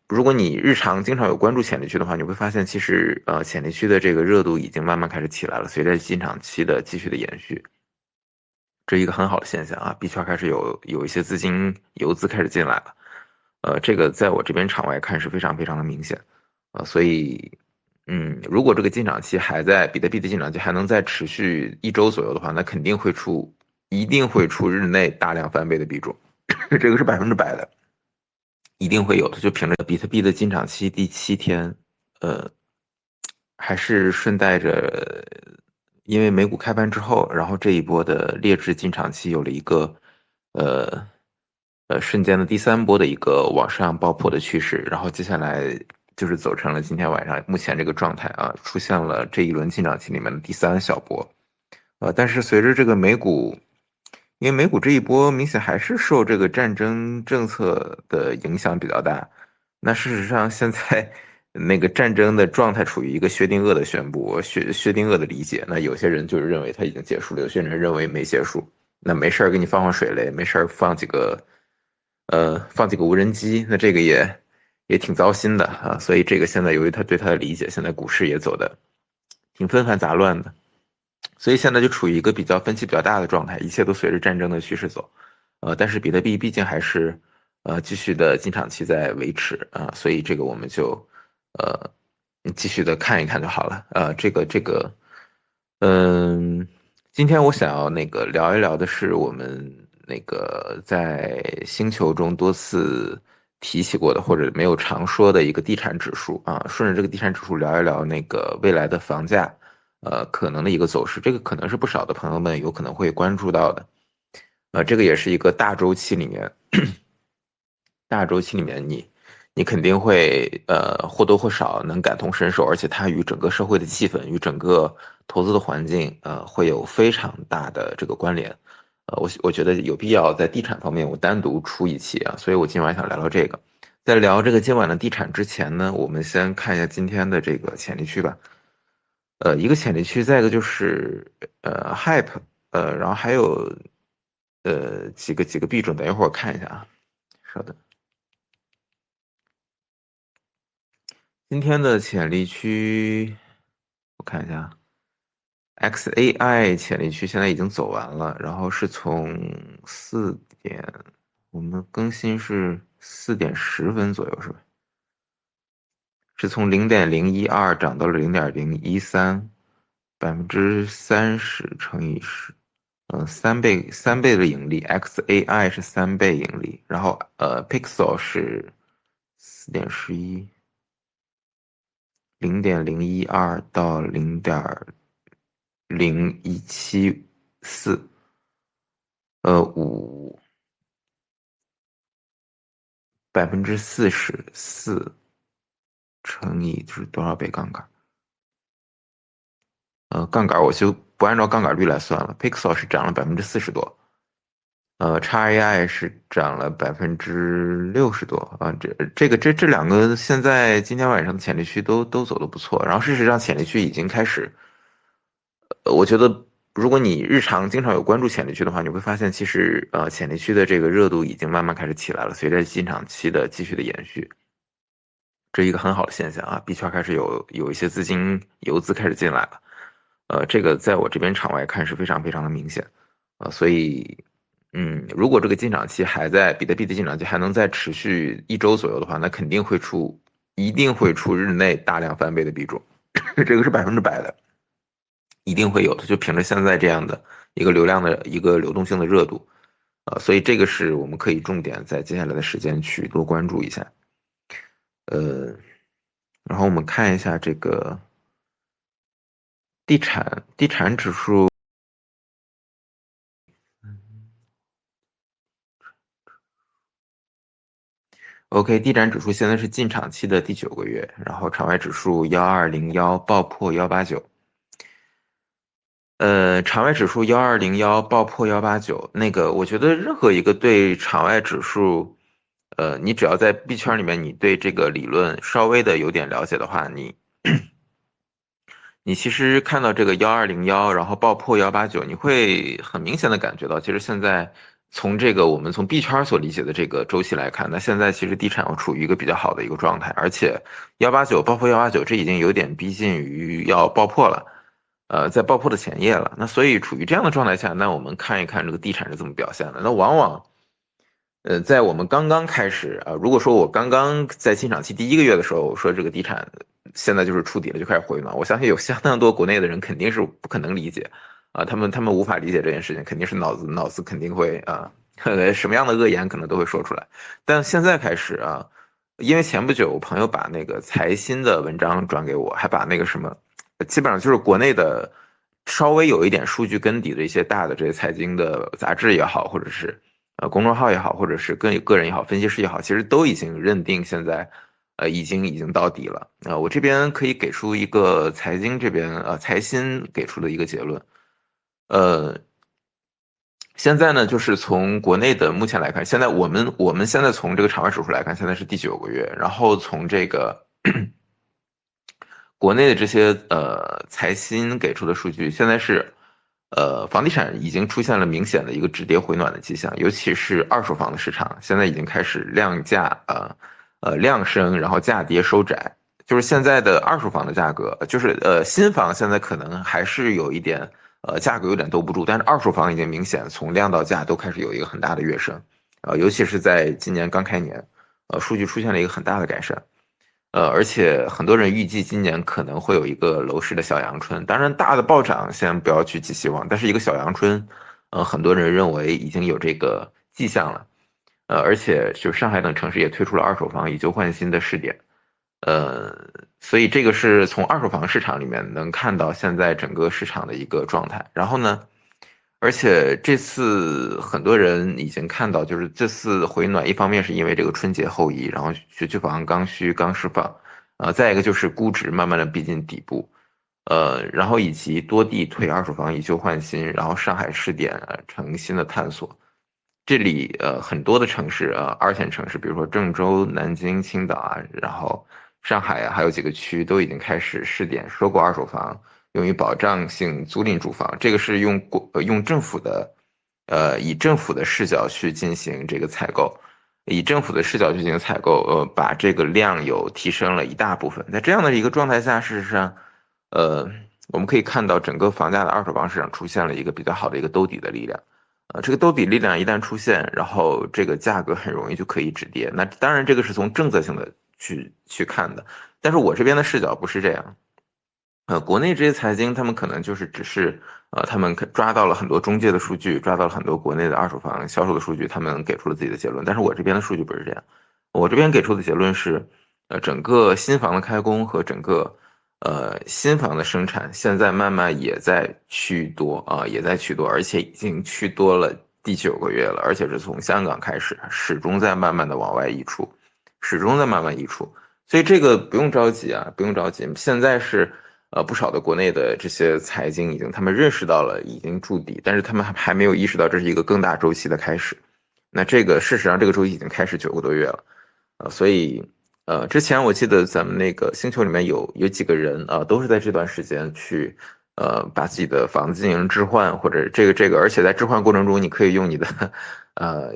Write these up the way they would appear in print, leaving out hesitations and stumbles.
如果你日常经常有关注潜力区的话，你会发现其实潜力区的这个热度已经慢慢开始起来了，随着进场期的继续的延续，这是一个很好的现象啊。币圈开始有一些资金游资开始进来了，这个在我这边场外看是非常非常的明显，所以如果这个进场期还在比特币的进场期还能再持续1周左右的话，那肯定会一定会出日内大量翻倍的币种，这个是100%的。一定会有的，就凭着比特币的进场期第7天，呃，还是顺带着，因为美股开盘之后，然后这一波的劣质进场期有了一个，呃，瞬间的第3波的一个往上爆破的趋势，然后接下来就是走成了今天晚上目前这个状态啊，出现了这一轮进场期里面的第3小波。但是随着这个美股，因为美股这一波明显还是受这个战争政策的影响比较大，那事实上现在那个战争的状态处于一个薛定谔的宣布，薛定谔的理解。那有些人就是认为它已经结束了，有些人认为没结束。那没事儿给你放水雷，没事儿放几个无人机，那这个也挺糟心的啊。所以这个现在由于他对他的理解，现在股市也走的挺纷繁杂乱的。所以现在就处于一个分歧比较大的状态，一切都随着战争的趋势走，但是比特币毕竟还是继续的进场期在维持啊，所以这个我们就呃继续的看一看就好了，嗯，今天我想要聊一聊的是我们在星球中多次提起过的或者没有常说的一个地产指数啊，顺着这个地产指数聊一聊未来的房价。可能的一个走势，这个可能是不少的朋友们有可能会关注到的。这个也是一个大周期里面，大周期里面你肯定会或多或少能感同身受，而且它与整个社会的气氛、与整个投资的环境会有非常大的这个关联。我觉得有必要在地产方面我单独出一期啊，所以我今晚想聊聊这个。在聊这个今晚的地产之前呢，我们先看一下今天的这个潜力区吧。一个潜力区，再一个就是hype，然后还有几个币种，等一会儿我看一下啊，稍等。今天的潜力区，我看一下，XAI 潜力区现在已经走完了，然后是从4点，我们更新是4点10分左右，是吧？是从0.012涨到了0.013，30%乘以10，三倍的盈利，XAI 是3倍盈利，然后Pixel 是4.11，0.012到0.0174，44%乘以是多少倍杠杆？杠杆我就不按照杠杆率来算了，Pixel 是涨了40%多，XAI 是涨了60%多啊，这两个现在今天晚上的潜力区都走的不错，然后事实上潜力区已经开始，我觉得如果你日常经常有关注潜力区的话，你会发现其实潜力区的这个热度已经慢慢开始起来了，随着进场期的继续的延续，这是一个很好的现象啊，币圈开始有一些资金游资开始进来了，这个在我这边场外看是非常非常的明显，所以。如果这个进场期还在比特币的进场期还能再持续1周左右的话，那肯定一定会出日内大量翻倍的币种，这个是100%的，一定会有的。就凭着现在这样的一个流量的一个流动性的热度，所以这个是我们可以重点在接下来的时间去多关注一下。呃，然后我们看一下这个地产指数。OK，地产指数现在是进场期的第9个月，然后场外指数1201爆破189，场外指数1201爆破189，我觉得任何一个对场外指数，你只要在币圈里面，你对这个理论稍微的有点了解的话，你其实看到这个1201，然后爆破189，你会很明显的感觉到，其实现在从这个我们从币圈所理解的这个周期来看，那现在其实地产处于一个比较好的一个状态，而且189包括189，这已经有点逼近于要爆破了，在爆破的前夜了。那所以处于这样的状态下，那我们看一看这个地产是怎么表现的。那往往，在我们刚刚开始啊，如果说我刚刚在进场期第一个月的时候说这个地产现在就是触底了，就开始回暖，我相信有相当多国内的人肯定是不可能理解。啊，他们无法理解这件事情，肯定是脑子肯定会啊，什么样的恶言可能都会说出来。但现在开始啊，因为前不久我朋友把那个财新的文章转给我，还把那个什么，基本上就是国内的稍微有一点数据根底的一些大的这些财经的杂志也好，或者是公众号也好，或者是个人也好，分析师也好，其实都已经认定现在。已经到底了。我这边可以给出一个财经这边财新给出的一个结论。呃，现在呢，就是从国内的目前来看，现在我们现在从这个场外指数来看，现在是第9个月，然后从这个国内的这些财新给出的数据，现在是房地产已经出现了明显的一个止跌回暖的迹象，尤其是二手房的市场，现在已经开始量价量升，然后价跌收窄。就是现在的二手房的价格，就是新房现在可能还是有一点价格有点兜不住，但是二手房已经明显从量到价都开始有一个很大的跃升，尤其是在今年刚开年，数据出现了一个很大的改善。而且很多人预计今年可能会有一个楼市的小阳春，当然大的暴涨先不要去寄希望，但是一个小阳春，很多人认为已经有这个迹象了，而且就上海等城市也推出了二手房以旧换新的试点，呃，所以这个是从二手房市场里面能看到现在整个市场的一个状态。然后呢，而且这次很多人已经看到，就是这次回暖，一方面是因为这个春节后移，然后学区房刚需刚释放，再一个就是估值慢慢的逼近底部，然后以及多地推二手房以旧换新，然后上海试点成新的探索。这里很多的城市二线城市，比如说郑州、南京、青岛啊，然后上海啊，还有几个区都已经开始试点收购二手房，用于保障性租赁住房。这个是用政府的以政府的视角去进行这个采购，以政府的视角去进行采购，把这个量有提升了一大部分。在这样的一个状态下，事实上，呃，我们可以看到整个房价的二手房市场出现了一个比较好的一个兜底的力量。这个兜底力量一旦出现，然后这个价格很容易就可以止跌。那当然，这个是从政策性的去看的，但是我这边的视角不是这样。国内这些财经他们可能就是只是他们抓到了很多中介的数据，抓到了很多国内的二手房销售的数据，他们给出了自己的结论。但是我这边的数据不是这样，我这边给出的结论是，整个新房的开工和整个新房的生产现在慢慢也在趋多啊，也在趋多，而且已经趋多了第9个月了，而且是从香港开始，始终在慢慢的往外溢出，始终在慢慢溢出。所以这个不用着急啊，不用着急。现在是不少的国内的这些财经已经他们认识到了已经筑底，但是他们还没有意识到这是一个更大周期的开始。那这个事实上这个周期已经开始9个多月了，所以之前我记得咱们那个星球里面有几个人都是在这段时间去把自己的房子进行置换，或者这个，而且在置换过程中你可以用你的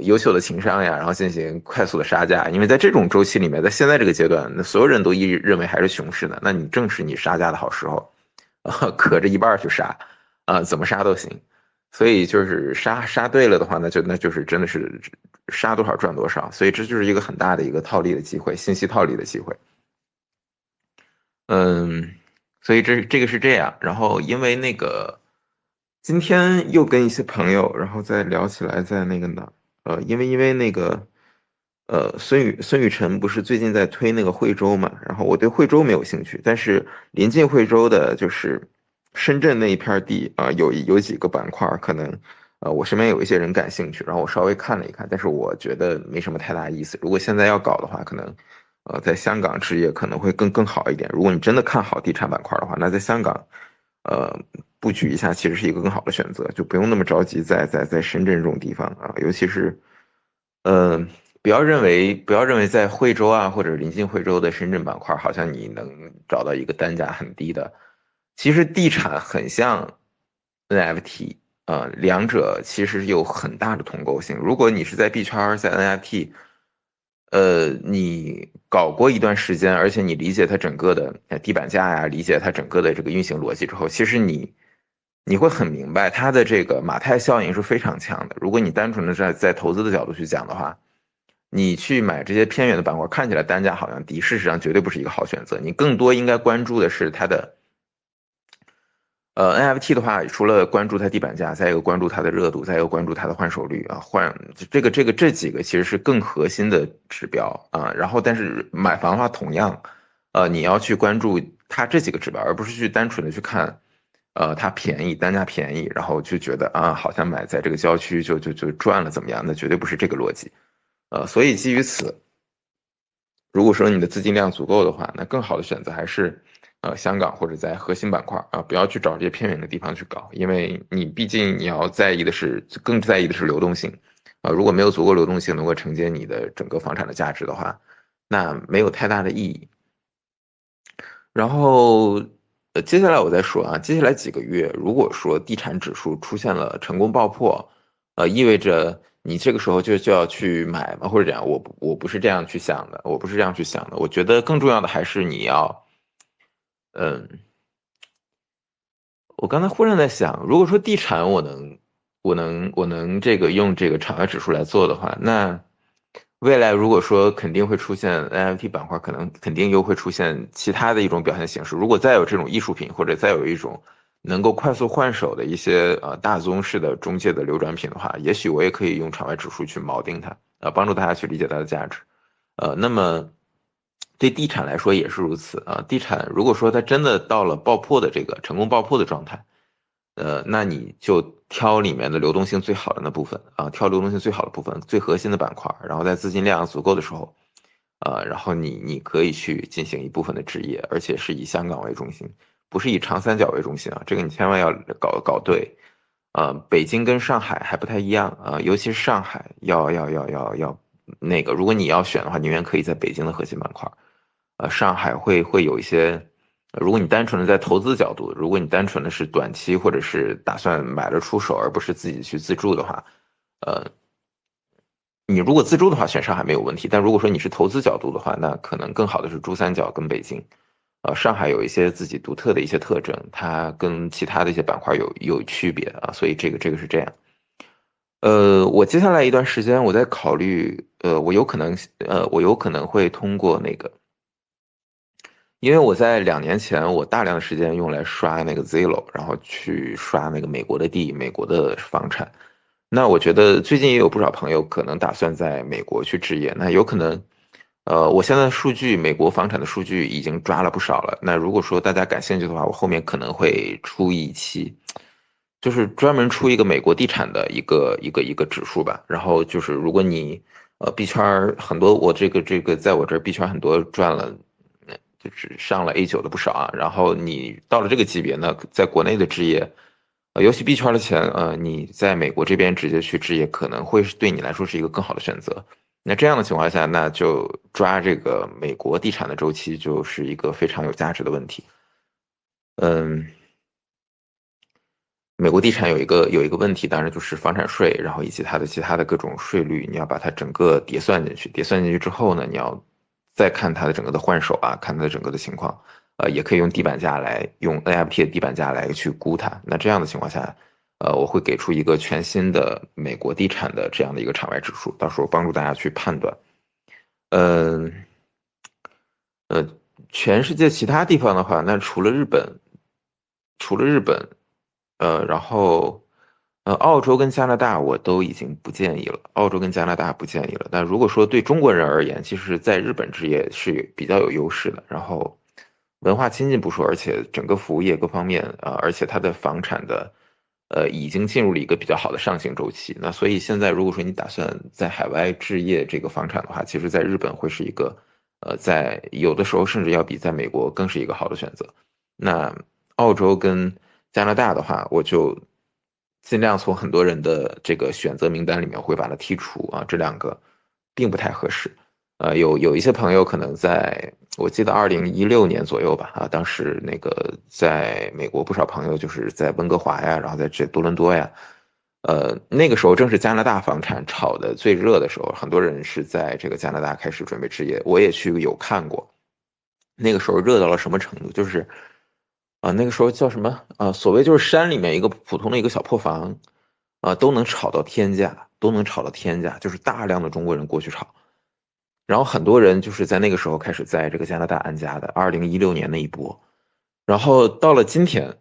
优秀的情商呀，然后进行快速的杀价，因为在这种周期里面，在现在这个阶段，那所有人都认为还是熊市的，那你正是你杀价的好时候，可着一半去杀，怎么杀都行。所以就是杀对了的话，那就是真的是杀多少赚多少，所以这就是一个很大的一个套利的机会，信息套利的机会。嗯，所以这个是这样。然后因为那个今天又跟一些朋友，然后再聊起来，在那个哪，因为那个孙雨晨不是最近在推那个惠州嘛，然后我对惠州没有兴趣，但是临近惠州的就是深圳那一片地有几个板块可能我身边有一些人感兴趣，然后我稍微看了一看，但是我觉得没什么太大意思。如果现在要搞的话，可能在香港置业可能会更好一点。如果你真的看好地产板块的话，那在香港呃布局一下其实是一个更好的选择，就不用那么着急在深圳这种地方尤其是呃不要认为在惠州啊或者临近惠州的深圳板块，好像你能找到一个单价很低的。其实地产很像 NFT。两者其实有很大的同构性。如果你是在币圈在 NFT，你搞过一段时间，而且你理解它整个的地板价呀，理解它整个的这个运行逻辑之后，其实你会很明白它的这个马太效应是非常强的。如果你单纯的在投资的角度去讲的话，你去买这些偏远的板块，看起来单价好像低，事实上绝对不是一个好选择。你更多应该关注的是它的。NFT 的话，除了关注它地板价，再一个关注它的热度，再一个关注它的换手率啊，这几个其实是更核心的指标啊。然后，但是买房的话，同样，你要去关注它这几个指标，而不是去单纯的去看，它便宜，单价便宜，然后就觉得啊，好像买在这个郊区就赚了怎么样？那绝对不是这个逻辑。所以基于此。如果说你的资金量足够的话，那更好的选择还是，香港或者在核心板块啊，不要去找这些偏远的地方去搞，因为你毕竟你要更在意的是流动性，如果没有足够流动性能够承接你的整个房产的价值的话，那没有太大的意义。然后，接下来我再说啊，接下来几个月，如果说地产指数出现了成功爆破，意味着你这个时候就要去买嘛，或者这样，我不是这样去想的，我不是这样去想的，我觉得更重要的还是你要，嗯，我刚才忽然在想，如果说地产我能这个用这个场外指数来做的话，那未来如果说肯定会出现 NFT 板块，肯定又会出现其他的一种表现形式。如果再有这种艺术品，或者再有一种能够快速换手的一些大宗式的中介的流转品的话，也许我也可以用场外指数去锚定它，帮助大家去理解它的价值。那么对地产来说也是如此啊。地产如果说它真的到了爆破的这个成功爆破的状态，那你就挑里面的流动性最好的那部分啊，挑流动性最好的部分，最核心的板块，然后在资金量足够的时候，然后你可以去进行一部分的置业，而且是以香港为中心，不是以长三角为中心啊，这个你千万要搞对。北京跟上海还不太一样啊，尤其是上海要那个，如果你要选的话，宁愿可以在北京的核心板块。上海会有一些，如果你单纯的在投资角度，如果你单纯的是短期或者是打算买了出手，而不是自己去自住的话，呃，你如果自住的话，选上海没有问题。但如果说你是投资角度的话，那可能更好的是珠三角跟北京。上海有一些自己独特的一些特征，它跟其他的一些板块有区别啊，所以这个是这样。我接下来一段时间我在考虑，我有可能会通过那个。因为我在2年前，我大量的时间用来刷那个 Zillow，然后去刷那个美国的地、美国的房产。那我觉得最近也有不少朋友可能打算在美国去置业，那有可能，我现在数据，美国房产的数据已经抓了不少了。那如果说大家感兴趣的话，我后面可能会出一期，就是专门出一个美国地产的一个指数吧。然后就是如果你币圈儿很多，我这个在我这儿币圈很多赚了。就是上了 A9的不少啊。然后你到了这个级别呢，在国内的置业，尤其币圈的钱，你在美国这边直接去置业，可能会是对你来说是一个更好的选择。那这样的情况下，那就抓这个美国地产的周期，就是一个非常有价值的问题。嗯，美国地产有一个问题，当然就是房产税，然后以及它的其他的各种税率，你要把它整个叠算进去。叠算进去之后呢，你要再看它的整个的换手啊，看它的整个的情况，也可以用地板价来用 NFT 的地板价来去估它。那这样的情况下，我会给出一个全新的美国地产的这样的一个场外指数，到时候帮助大家去判断。嗯，呃，全世界其他地方的话，那除了日本，然后，澳洲跟加拿大我都已经不建议了，澳洲跟加拿大不建议了。但如果说对中国人而言，其实在日本置业是比较有优势的，然后文化亲近不说，而且整个服务业各方面而且它的房产的，已经进入了一个比较好的上行周期。那所以现在如果说你打算在海外置业这个房产的话，其实在日本会是一个，在有的时候甚至要比在美国更是一个好的选择。那澳洲跟加拿大的话，我就尽量从很多人的这个选择名单里面会把它剔除啊，这两个并不太合适。有一些朋友可能在我记得2016年左右吧，当时那个在美国不少朋友就是在温哥华呀，然后在这多伦多呀，那个时候正是加拿大房产炒的最热的时候，很多人是在这个加拿大开始准备置业，我也去有看过。那个时候热到了什么程度？就是那个时候叫什么所谓就是山里面一个普通的一个小破房都能炒到天价，都能炒到天价，就是大量的中国人过去炒。然后很多人就是在那个时候开始在这个加拿大安家的，2016年那一波。然后到了今天，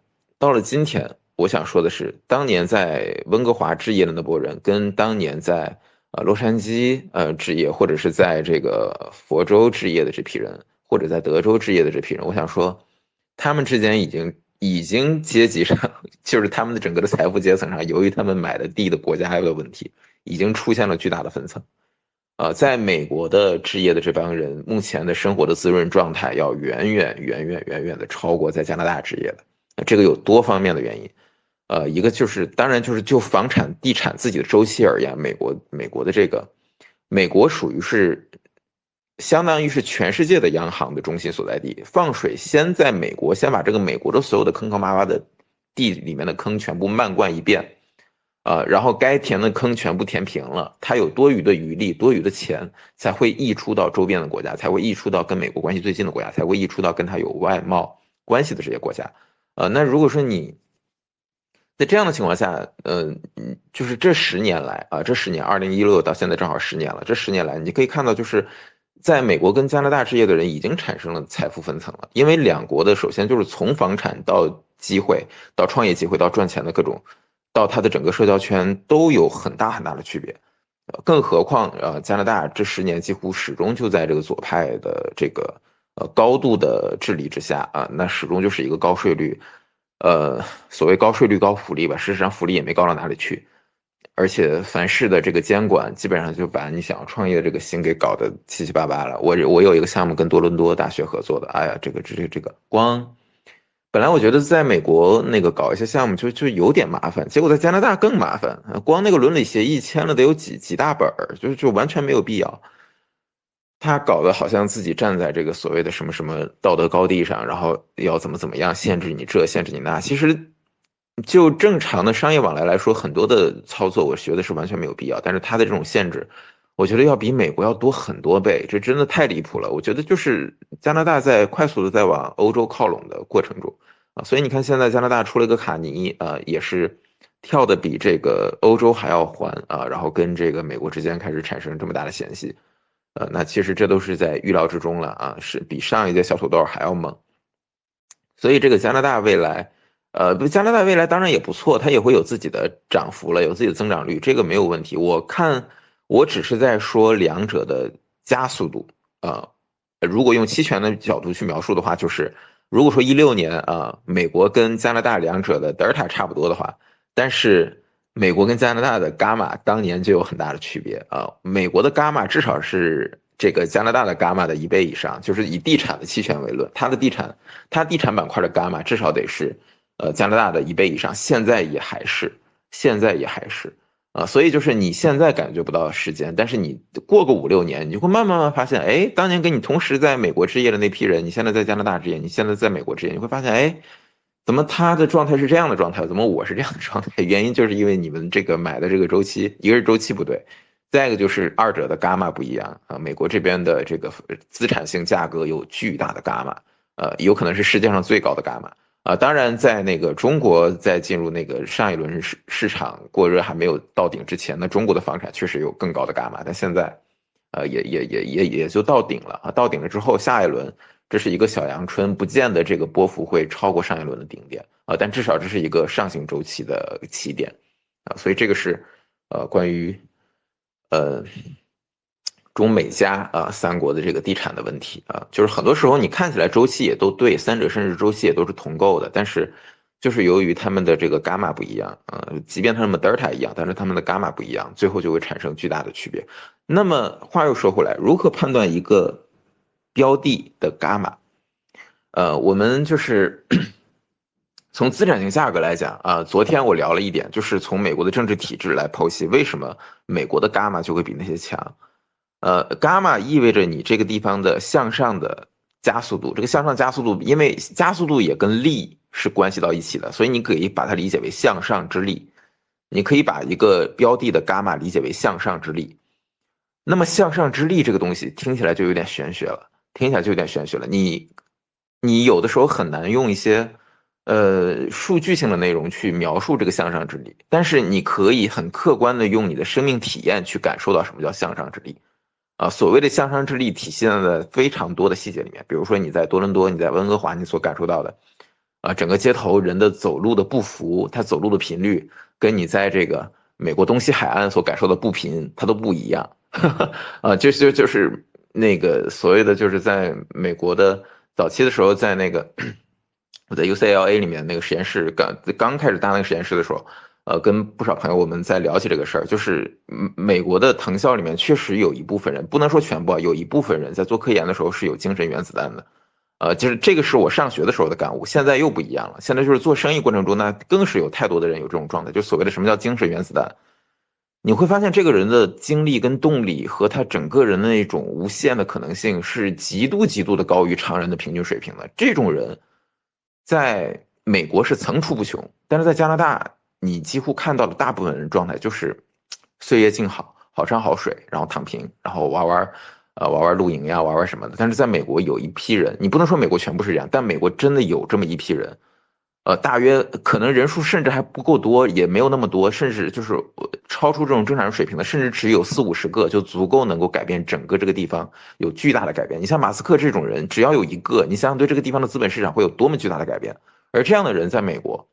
我想说的是，当年在温哥华置业的那波人，跟当年在洛杉矶置业，或者是在这个佛州置业的这批人，或者在德州置业的这批人，我想说，他们之间已经阶级上，就是他们的整个的财富阶层上，由于他们买的地的国家的问题，已经出现了巨大的分层。在美国的置业的这帮人，目前的生活的滋润状态要远远的超过在加拿大置业的。这个有多方面的原因。一个就是，当然就是就房产地产自己的周期而言，美国的这个，美国属于是相当于是全世界的央行的中心所在地，放水先在美国先把这个美国的所有的坑坑洼洼的地里面的坑全部漫灌一遍。然后该填的坑全部填平了，它有多余的余力、多余的钱，才会溢出到周边的国家，才会溢出到跟美国关系最近的国家，才会溢出到跟它有外贸关系的这些国家。那如果说你在这样的情况下，就是这10年来这10年2016到现在正好10年了，这10年来你可以看到，就是在美国跟加拿大置业的人已经产生了财富分层了，因为两国的首先就是从房产到机会，到创业机会，到赚钱的各种，到它的整个社交圈都有很大很大的区别。更何况加拿大这10年几乎始终就在这个左派的这个高度的治理之下那始终就是一个高税率。所谓高税率高福利吧，事实上福利也没高到哪里去，而且凡事的这个监管基本上就把你想要创业的这个心给搞得七七八八了。我有一个项目跟多伦多大学合作的，哎呀，这个光，本来我觉得在美国那个搞一些项目就有点麻烦，结果在加拿大更麻烦，光那个伦理协议签了得有几大本儿，就完全没有必要。他搞得好像自己站在这个所谓的什么什么道德高地上，然后要怎么样限制你这，限制你那。其实就正常的商业往来来说，很多的操作我觉得是完全没有必要。但是他的这种限制，我觉得要比美国要多很多倍，这真的太离谱了。我觉得就是加拿大在快速的在往欧洲靠拢的过程中所以你看现在加拿大出了一个卡尼也是跳的比这个欧洲还要欢然后跟这个美国之间开始产生这么大的嫌隙。那其实这都是在预料之中了是比上一届小土豆还要猛。所以这个加拿大未来，加拿大未来当然也不错，它也会有自己的涨幅了，有自己的增长率，这个没有问题。我看我只是在说两者的加速度如果用期权的角度去描述的话，就是如果说16年美国跟加拿大两者的德尔塔差不多的话，但是美国跟加拿大的伽马当年就有很大的区别美国的伽马至少是这个加拿大的伽马的1倍以上，就是以地产的期权为论，它地产板块的伽马至少得是加拿大的1倍以上，现在也还是所以就是你现在感觉不到时间，但是你过个5、6年，你就会慢慢发现，哎，当年跟你同时在美国置业的那批人，你现在在加拿大置业，你现在在美国置业，你会发现，哎，怎么他的状态是这样的状态，怎么我是这样的状态？原因就是因为你们这个买的这个周期，一个是周期不对，再一个就是二者的伽马不一样美国这边的这个资产性价格有巨大的伽马，有可能是世界上最高的伽马。当然，在那个中国在进入那个上一轮市场过热还没有到顶之前呢，中国的房产确实有更高的伽马，但现在，也就到顶了到顶了之后，下一轮这是一个小阳春，不见得这个波幅会超过上一轮的顶点但至少这是一个上行周期的起点所以这个是关于呃中美加三国的这个地产的问题就是很多时候你看起来周期也都对，三者甚至周期也都是同构的，但是就是由于他们的这个伽马不一样即便他们德尔塔一样，但是他们的伽马不一样，最后就会产生巨大的区别。那么话又说回来，如何判断一个标的的伽马？我们就是从资产性价格来讲昨天我聊了一点，就是从美国的政治体制来剖析为什么美国的伽马就会比那些强。伽马意味着你这个地方的向上的加速度，这个向上加速度，因为加速度也跟力是关系到一起的，所以你可以把它理解为向上之力。你可以把一个标的的伽马理解为向上之力。那么向上之力这个东西听起来就有点玄学了，听起来就有点玄学了。你有的时候很难用一些数据性的内容去描述这个向上之力，但是你可以很客观的用你的生命体验去感受到什么叫向上之力。所谓的向上之力体现在非常多的细节里面，比如说你在多伦多、你在温哥华，你所感受到的，整个街头人的走路的步幅，他走路的频率，跟你在这个美国东西海岸所感受的步频，它都不一样。就是那个所谓的，就是在美国的早期的时候，在那个我在 UCLA 里面那个实验室刚开始搭那个实验室的时候，跟不少朋友我们在聊起这个事儿，就是美国的藤校里面确实有一部分人，不能说全部啊，有一部分人在做科研的时候是有精神原子弹的。就是这个是我上学的时候的感悟，现在又不一样了。现在就是做生意过程中呢，更是有太多的人有这种状态，就所谓的什么叫精神原子弹。你会发现这个人的精力跟动力和他整个人的那种无限的可能性是极度极度的高于常人的平均水平的。这种人在美国是层出不穷，但是在加拿大，你几乎看到的大部分人状态就是岁月静好，好山好水，然后躺平，然后玩玩露营呀，玩玩什么的。但是在美国有一批人，你不能说美国全部是这样，但美国真的有这么一批人，大约可能人数甚至还不够多，也没有那么多，甚至就是超出这种正常人水平的，甚至只有40-50个就足够能够改变整个这个地方，有巨大的改变。你像马斯克这种人，只要有一个，你想想对这个地方的资本市场会有多么巨大的改变。而这样的人在美国，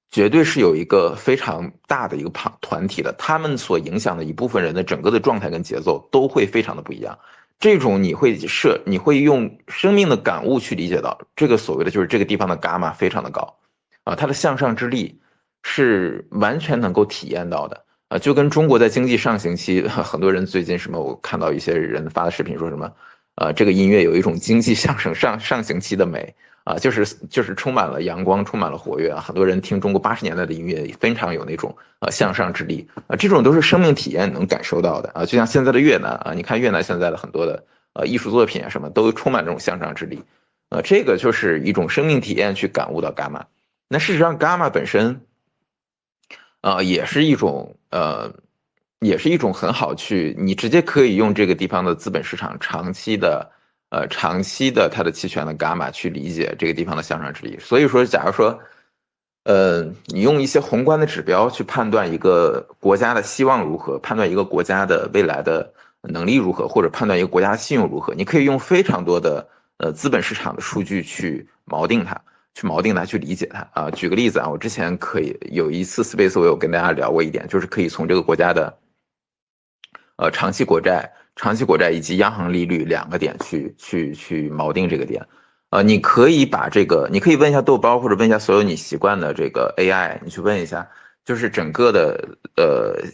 绝对是有一个非常大的一个团体的，他们所影响的一部分人的整个的状态跟节奏都会非常的不一样。这种你会用生命的感悟去理解到，这个所谓的就是这个地方的伽马非常的高，它的向上之力是完全能够体验到的。就跟中国在经济上行期，很多人最近什么，我看到一些人发的视频说什么，这个音乐有一种经济上行期的美。就是充满了阳光，充满了活跃啊！很多人听中国80年代的音乐，非常有那种向上之力啊，这种都是生命体验能感受到的啊。就像现在的越南啊，你看越南现在的很多的艺术作品啊，什么都充满这种向上之力，这个就是一种生命体验去感悟到伽马。那事实上，伽马本身也是一种也是一种很好去，你直接可以用这个地方的资本市场长期的它的期权的伽马去理解这个地方的向上之力。所以说，假如说，你用一些宏观的指标去判断一个国家的希望如何，判断一个国家的未来的能力如何，或者判断一个国家的信用如何，你可以用非常多的资本市场的数据去锚定它。去理解它啊。举个例子啊，我之前可以有一次 Space，我有跟大家聊过一点，就是可以从这个国家的长期国债以及央行利率两个点去锚定这个点。你可以把这个，你可以问一下豆包，或者问一下所有你习惯的这个 AI，你去问一下，就是整个的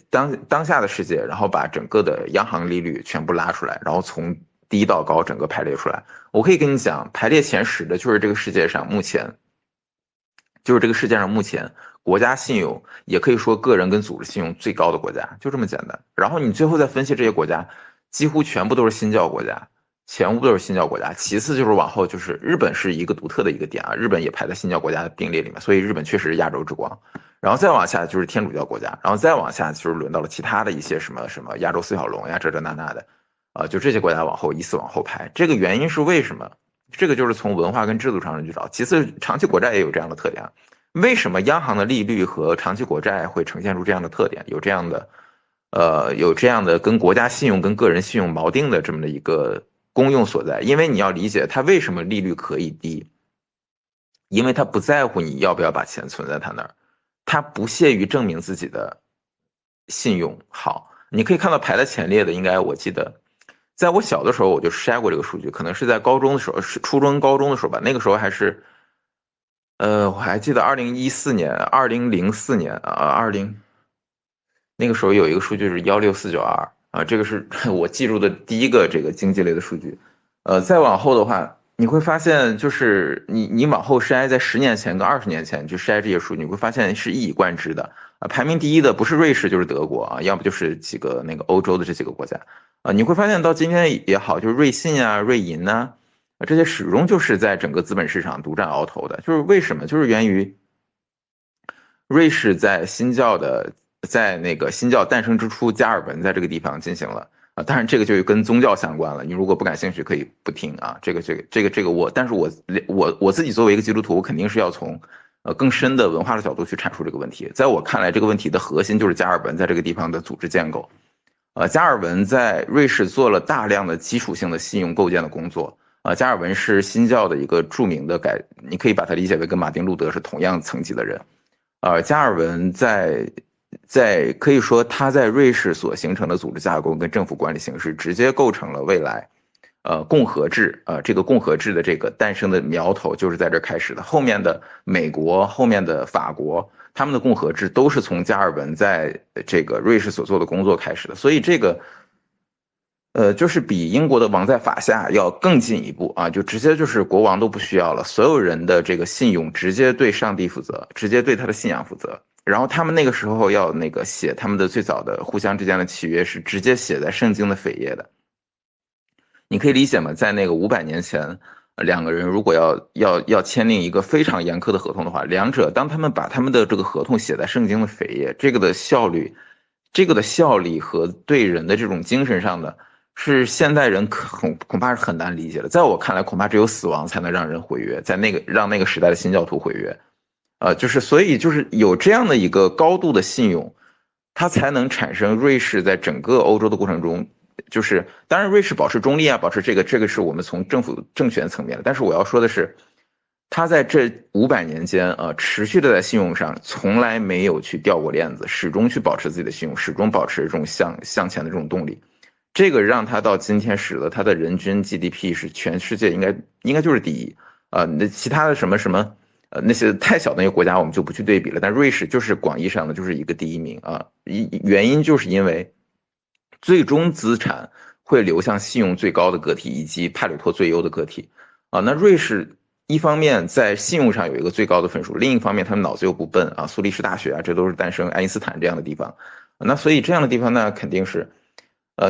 当下的世界，然后把整个的央行利率全部拉出来，然后从低到高整个排列出来。我可以跟你讲，排列前10的就是这个世界上目前，国家信用，也可以说个人跟组织信用最高的国家，就这么简单。然后你最后再分析这些国家，几乎全部都是新教国家，全部都是新教国家。其次就是往后就是日本是一个独特的一个点啊，日本也排在新教国家的并列里面，所以日本确实是亚洲之光。然后再往下就是天主教国家，然后再往下就是轮到了其他的一些什么什么亚洲四小龙呀，这那的，就这些国家往后依次往后排。这个原因是为什么？这个就是从文化跟制度上去找。其次，长期国债也有这样的特点。为什么央行的利率和长期国债会呈现出这样的特点？有这样的跟国家信用跟个人信用锚定的这么的一个功用所在。因为你要理解它为什么利率可以低，因为他不在乎你要不要把钱存在他那儿，他不屑于证明自己的信用好。你可以看到排在前列的，应该我记得，在我小的时候我就筛过这个数据，可能是在高中的时候，是初中高中的时候吧，那个时候还是。我还记得2014年、2004年那个时候有一个数据是16492啊，这个是我记住的第一个这个经济类的数据。再往后的话，你会发现就是你往后筛，在10年前跟20年前去筛这些数据，你会发现是一以贯之的啊。排名第一的不是瑞士就是德国啊，要不就是几个那个欧洲的这几个国家啊。你会发现到今天也好，就是瑞信啊、瑞银呐。这些始终就是在整个资本市场独占鳌头的，就是为什么？就是源于瑞士在那个新教诞生之初，加尔文在这个地方进行了当然这个就跟宗教相关了。你如果不感兴趣，可以不听啊。但是我自己作为一个基督徒，我肯定是要从更深的文化的角度去阐述这个问题。在我看来，这个问题的核心就是加尔文在这个地方的组织建构。加尔文在瑞士做了大量的基础性的信用构建的工作。加尔文是新教的一个著名的你可以把它理解为跟马丁路德是同样层级的人。加尔文可以说他在瑞士所形成的组织架构跟政府管理形式，直接构成了未来共和制这个共和制的这个诞生的苗头就是在这开始的。后面的美国、后面的法国，他们的共和制都是从加尔文在这个瑞士所做的工作开始的。所以这个就是比英国的王在法下要更进一步啊，就直接就是国王都不需要了，所有人的这个信用直接对上帝负责，直接对他的信仰负责。然后他们那个时候要写他们的最早的互相之间的契约是直接写在圣经的扉页的。你可以理解吗？在那个500年前，两个人如果要签订一个非常严苛的合同的话，两者当他们把他们的这个合同写在圣经的扉页，这个的效力和对人的这种精神上的，是现代人恐怕是很难理解的。在我看来，恐怕只有死亡才能让人毁约，让那个时代的新教徒毁约。所以就是有这样的一个高度的信用，它才能产生瑞士在整个欧洲的过程中，就是当然瑞士保持中立啊，保持这个是我们从政府政权层面的。但是我要说的是，他在这500年间持续的在信用上从来没有去掉过链子，始终去保持自己的信用，始终保持这种向前的这种动力。这个让他到今天使得他的人均 GDP 是全世界应该就是第一那其他的什么那些太小的那些国家我们就不去对比了，但瑞士就是广义上的就是一个第一名啊，原因就是因为最终资产会流向信用最高的个体以及派吕托最优的个体那瑞士一方面在信用上有一个最高的分数，另一方面他们脑子又不笨苏黎世大学这都是诞生爱因斯坦这样的地方那所以这样的地方呢肯定是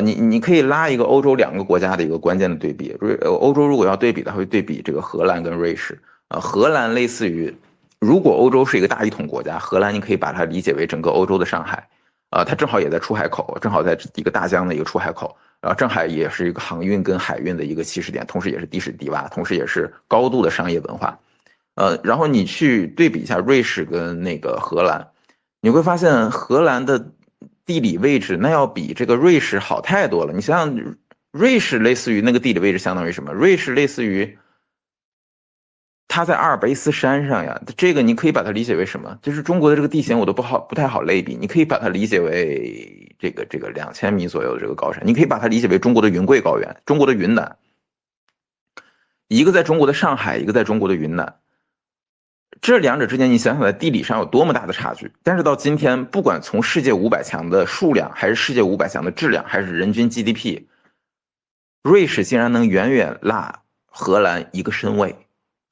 你可以拉一个欧洲2个国家的一个关键的对比，欧洲如果要对比的话，会对比这个荷兰跟瑞士荷兰类似于，如果欧洲是一个大一统国家，荷兰你可以把它理解为整个欧洲的上海它正好也在出海口，正好在一个大江的一个出海口正好也是一个航运跟海运的一个起始点，同时也是地势低洼，同时也是高度的商业文化然后你去对比一下瑞士跟那个荷兰，你会发现荷兰的地理位置那要比这个瑞士好太多了。你想想，瑞士类似于那个地理位置相当于什么？瑞士类似于它在阿尔卑斯山上呀，这个你可以把它理解为什么？就是中国的这个地形我都不太好类比，你可以把它理解为这个2000米左右的这个高山，你可以把它理解为中国的云贵高原，中国的云南，一个在中国的上海，一个在中国的云南。这两者之间，你想想在地理上有多么大的差距。但是到今天，不管从世界500强的数量，还是世界500强的质量，还是人均 GDP， 瑞士竟然能远远落荷兰一个身位。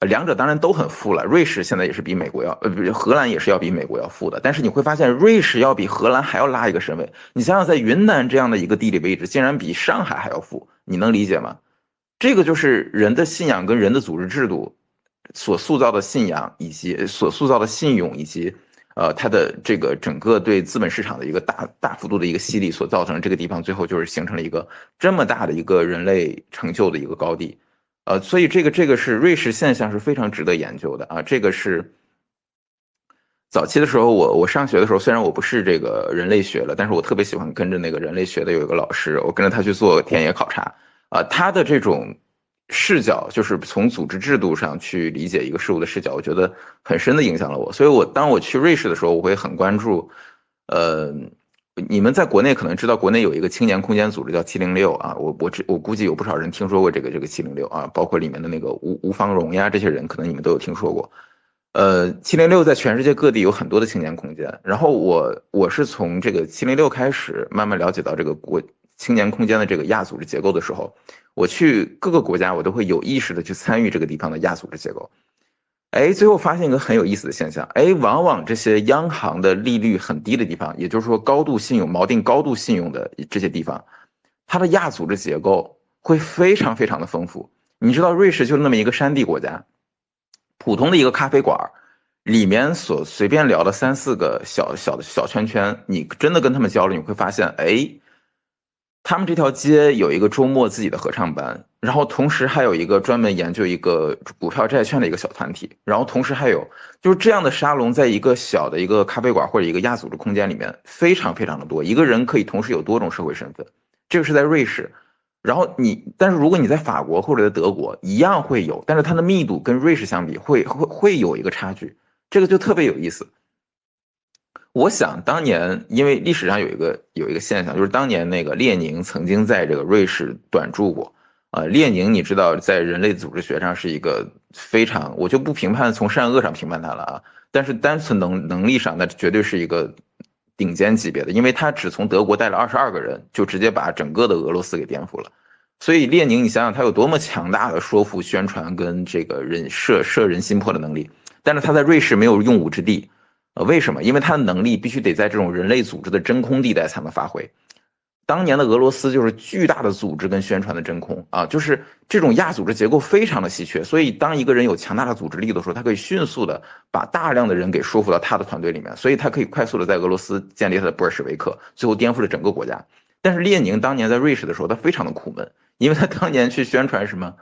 两者当然都很富了，瑞士现在也是比美国荷兰也是要比美国要富的。但是你会发现，瑞士要比荷兰还要拉一个身位。你想想，在云南这样的一个地理位置，竟然比上海还要富，你能理解吗？这个就是人的信仰跟人的组织制度所塑造的信仰，以及所塑造的信用，以及它的这个整个对资本市场的一个大幅度的一个吸力，所造成这个地方最后就是形成了一个这么大的一个人类成就的一个高地。所以这个是瑞士现象是非常值得研究的这个是早期的时候我上学的时候，虽然我不是这个人类学了，但是我特别喜欢跟着那个人类学的有一个老师，我跟着他去做田野考察他的这种视角就是从组织制度上去理解一个事物的视角，我觉得很深的影响了我。所以当我去瑞士的时候，我会很关注你们在国内可能知道，国内有一个青年空间组织叫706我估计有不少人听说过这个706包括里面的那个吴方荣呀，这些人可能你们都有听说过。706在全世界各地有很多的青年空间，然后我是从这个706开始慢慢了解到这个青年空间的这个亚组织结构的时候，我去各个国家我都会有意识的去参与这个地方的亚组织结构。最后发现一个很有意思的现象，往往这些央行的利率很低的地方，也就是说高度信用、锚定高度信用的这些地方，它的亚组织结构会非常非常的丰富。你知道瑞士就是那么一个山地国家，普通的一个咖啡馆里面所随便聊的三四个小小的小圈圈，你真的跟他们交流，你会发现，哎，他们这条街有一个周末自己的合唱班，然后同时还有一个专门研究一个股票债券的一个小团体，然后同时还有就是这样的沙龙，在一个小的一个咖啡馆或者一个亚组织空间里面，非常非常的多，一个人可以同时有多种社会身份，这个是在瑞士。然后但是如果你在法国或者在德国，一样会有，但是它的密度跟瑞士相比会有一个差距，这个就特别有意思。我想当年，因为历史上有一个现象，就是当年那个列宁曾经在这个瑞士短住过。列宁你知道，在人类组织学上是一个非常，我就不评判从善恶上评判他了啊，但是单纯能力上，那绝对是一个顶尖级别的，因为他只从德国带了22个人，就直接把整个的俄罗斯给颠覆了。所以列宁，你想想他有多么强大的说服、宣传跟这个摄人心魄的能力，但是他在瑞士没有用武之地。为什么？因为他的能力必须得在这种人类组织的真空地带才能发挥。当年的俄罗斯就是巨大的组织跟宣传的真空啊，就是这种亚组织结构非常的稀缺，所以当一个人有强大的组织力的时候，他可以迅速的把大量的人给说服到他的团队里面，所以他可以快速的在俄罗斯建立他的布尔什维克，最后颠覆了整个国家。但是列宁当年在瑞士的时候，他非常的苦闷，因为他当年去宣传什么，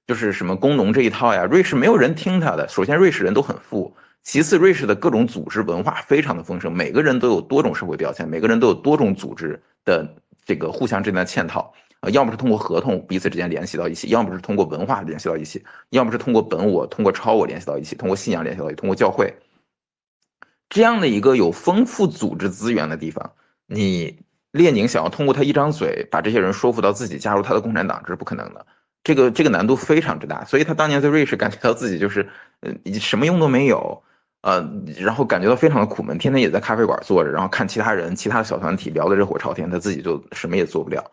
就是什么工农这一套呀，瑞士没有人听他的。首先，瑞士人都很富。其次，瑞士的各种组织文化非常的丰盛，每个人都有多种社会标签，每个人都有多种组织的这个互相之间的嵌套，要么是通过合同彼此之间联系到一起，要么是通过文化联系到一起，要么是通过本我、通过超我联系到一起，通过信仰联系到一起，通过教会。这样的一个有丰富组织资源的地方，列宁想要通过他一张嘴把这些人说服到自己加入他的共产党，这是不可能的。这个难度非常之大，所以他当年在瑞士感觉到自己就是什么用都没有。然后感觉到非常的苦闷，天天也在咖啡馆坐着，然后看其他人、其他的小团体聊得热火朝天，他自己就什么也做不了。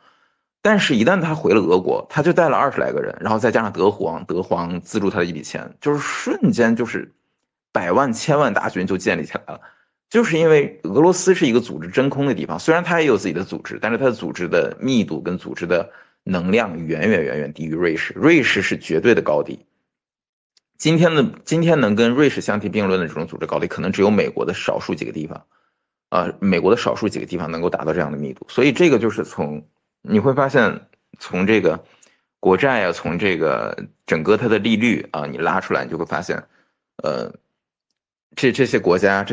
但是，一旦他回了俄国，他就带了20来个人，然后再加上德皇资助他的一笔钱，就是瞬间就是百万千万大军就建立起来了。就是因为俄罗斯是一个组织真空的地方，虽然它也有自己的组织，但是它的组织的密度跟组织的能量远远低于瑞士，瑞士是绝对的高地。今天能跟瑞士相提并论的这种组织高地，可能只有美国的少数几个地方。美国的少数几个地方能够达到这样的密度，所以这个就是你会发现，从这个国债啊，从这个整个它的利率啊，你拉出来，你就会发现，呃，这些国家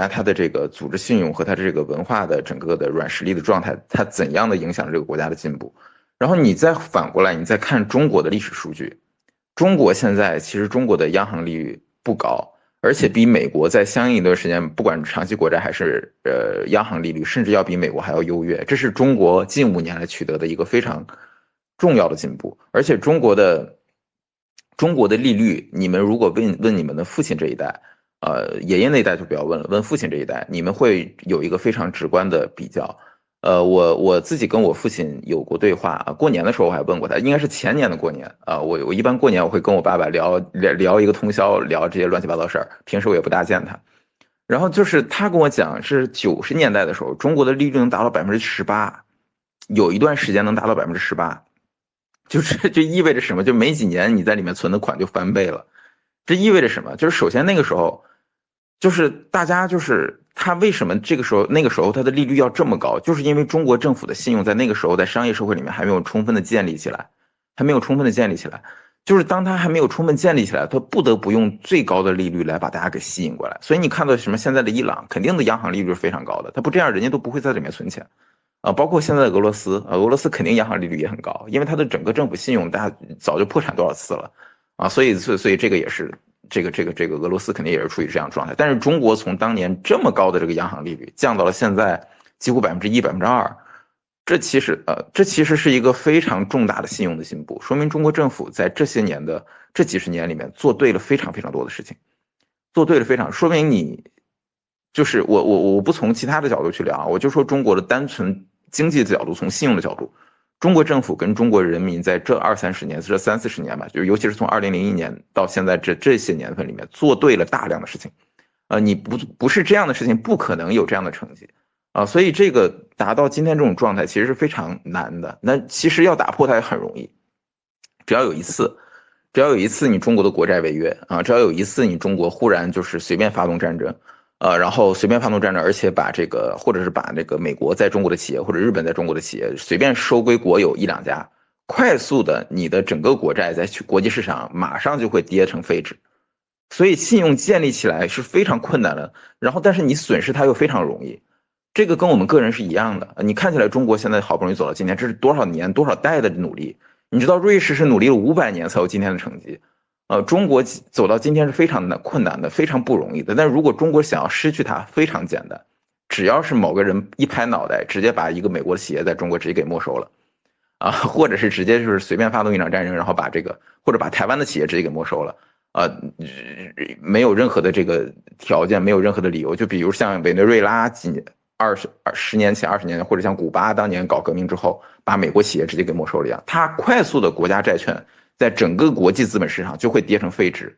它的这个组织信用和它这个文化的整个的软实力的状态，它怎样的影响这个国家的进步？然后你再反过来，你再看中国的历史数据，中国现在其实中国的央行利率不高。而且比美国在相应一段时间，不管长期国债还是央行利率，甚至要比美国还要优越，这是中国近5年来取得的一个非常重要的进步。而且中国的利率，你们如果问你们的父亲这一代，爷爷那一代就不要问了，问父亲这一代，你们会有一个非常直观的比较。我自己跟我父亲有过对话啊，过年的时候我还问过他，应该是前年的过年啊。我一般过年我会跟我爸爸聊一个通宵，聊这些乱七八糟事儿，平时我也不大见他。然后就是他跟我讲，是90年代的时候，中国的利率能达到18%，有一段时间能达到18%，就是这意味着什么？就没几年你在里面存的款就翻倍了。这意味着什么？就是首先那个时候，就是大家就是他为什么这个时候那个时候它的利率要这么高，就是因为中国政府的信用在那个时候在商业社会里面还没有充分的建立起来，还没有充分的建立起来。就是当它还没有充分建立起来，它不得不用最高的利率来把大家给吸引过来。所以你看到什么现在的伊朗，肯定的央行利率是非常高的，它不这样人家都不会在里面存钱。包括现在的俄罗斯，俄罗斯肯定央行利率也很高，因为它的整个政府信用大家早就破产多少次了所以这个也是这个俄罗斯肯定也是处于这样的状态。但是中国从当年这么高的这个央行利率降到了现在几乎1%、2%，这其实是一个非常重大的信用的进步，说明中国政府在这几十年里面做对了非常非常多的事情，做对了非常，说明你就是我不从其他的角度去聊啊，我就说中国的单纯经济的角度，从信用的角度，中国政府跟中国人民在这20、30年、这30、40年吧，就尤其是从2001年到现在这些年份里面做对了大量的事情。你不是这样的事情，不可能有这样的成绩所以这个达到今天这种状态其实是非常难的。那其实要打破它也很容易，只要有一次，只要有一次你中国的国债违约啊，只要有一次你中国忽然就是随便发动战争，然后随便发动战争，而且把这个或者是把这个美国在中国的企业或者日本在中国的企业随便收归国有一两家，快速的你的整个国债在国际市场马上就会跌成废纸，所以信用建立起来是非常困难的，然后但是你损失它又非常容易。这个跟我们个人是一样的，你看起来中国现在好不容易走到今天，这是多少年多少代的努力。你知道瑞士是努力了500年才有今天的成绩，中国走到今天是非常的困难的，非常不容易的。但如果中国想要失去它，非常简单，只要是某个人一拍脑袋，直接把一个美国的企业在中国直接给没收了，或者是直接就是随便发动一场战争，然后把这个或者把台湾的企业直接给没收了，没有任何的这个条件，没有任何的理由。就比如像委内瑞拉10年前、20年前，或者像古巴当年搞革命之后，把美国企业直接给没收了一样，它快速的国家债券在整个国际资本市场就会跌成废纸，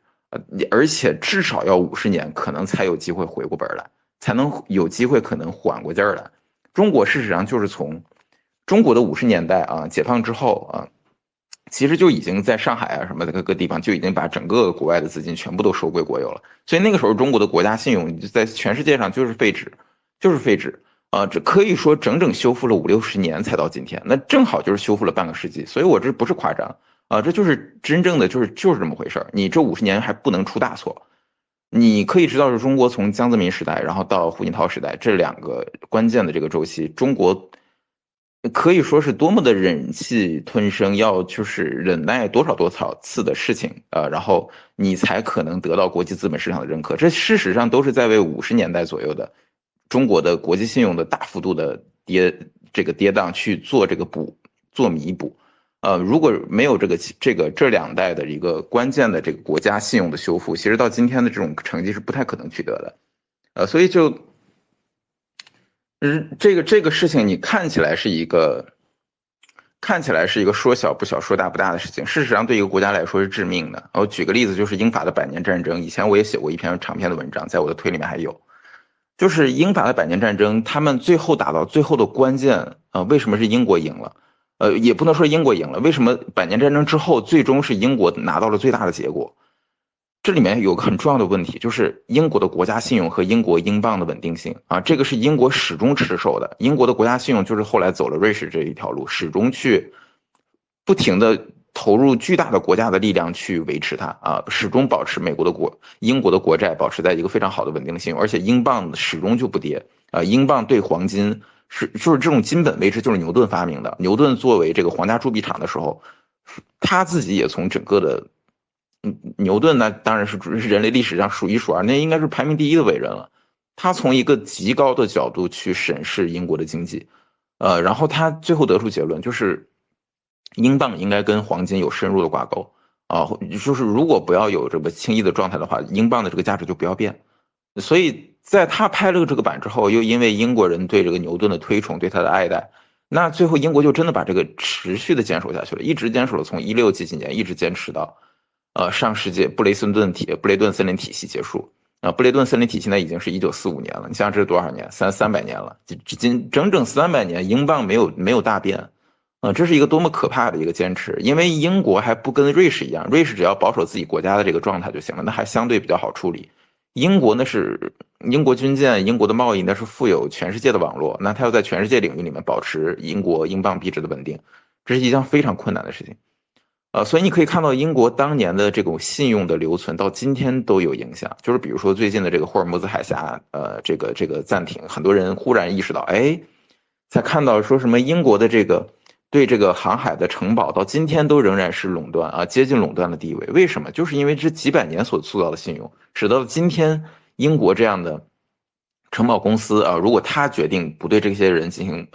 而且至少要50年，可能才有机会回过本来，才能有机会可能缓过劲儿来。中国事实上就是从中国的50年代啊，解放之后啊，其实就已经在上海啊什么的各个地方就已经把整个国外的资金全部都收归国有了，所以那个时候中国的国家信用在全世界上就是废纸。就是废纸啊，这可以说整整修复了50-60年才到今天，那正好就是修复了半个世纪，所以我这不是夸张啊，这就是真正的就是这么回事你这50年还不能出大错，你可以知道是中国从江泽民时代，然后到胡锦涛时代这两个关键的这个周期，中国可以说是多么的忍气吞声，要就是忍耐多少次的事情然后你才可能得到国际资本市场的认可，这事实上都是在为50年代左右的。中国的国际信用的大幅度的跌宕去做这个做弥补，如果没有这两代的一个关键的这个国家信用的修复，其实到今天的这种成绩是不太可能取得的，所以就，这个事情你看起来是一个说小不小说大不大的事情，事实上对一个国家来说是致命的。我举个例子，就是英法的百年战争，以前我也写过一篇长篇的文章，在我的推里面还有。就是英法的百年战争，他们最后打到最后的关键为什么是英国赢了？也不能说英国赢了，为什么百年战争之后最终是英国拿到了最大的结果？这里面有个很重要的问题，就是英国的国家信用和英国英镑的稳定性啊，这个是英国始终持守的。英国的国家信用就是后来走了瑞士这一条路，始终去不停的投入巨大的国家的力量去维持它啊，始终保持英国的国债保持在一个非常好的稳定性，而且英镑始终就不跌啊，英镑对黄金就是这种金本位制就是牛顿发明的，牛顿作为这个皇家铸币厂的时候，他自己也从整个的。牛顿呢，当然是人类历史上数一数二，那应该是排名第一的伟人了。他从一个极高的角度去审视英国的经济，然后他最后得出结论，就是英镑应该跟黄金有深入的挂钩啊，就是如果不要有这么轻易的状态的话，英镑的这个价值就不要变。所以在他拍了这个版之后，又因为英国人对这个牛顿的推崇，对他的爱戴，那最后英国就真的把这个持续的坚守下去了，一直坚守了从16几年，一直坚持到。上世纪布雷顿森林体系结束布雷顿森林体系呢已经是1945年了，你想想这是多少年？300年了，整整300年，英镑没有大变，这是一个多么可怕的一个坚持！因为英国还不跟瑞士一样，瑞士只要保守自己国家的这个状态就行了，那还相对比较好处理。英国那是英国军舰、英国的贸易那是富有全世界的网络，那它要在全世界领域里面保持英镑币值的稳定，这是一项非常困难的事情。所以你可以看到英国当年的这种信用的留存到今天都有影响，就是比如说最近的这个霍尔木兹海峡，这个暂停，很多人忽然意识到，哎，才看到说什么英国的对这个航海的城堡到今天都仍然是垄断啊，接近垄断的地位。为什么？就是因为这几百年所塑造的信用，使得今天英国这样的承保公司啊，如果他决定不对这些人进行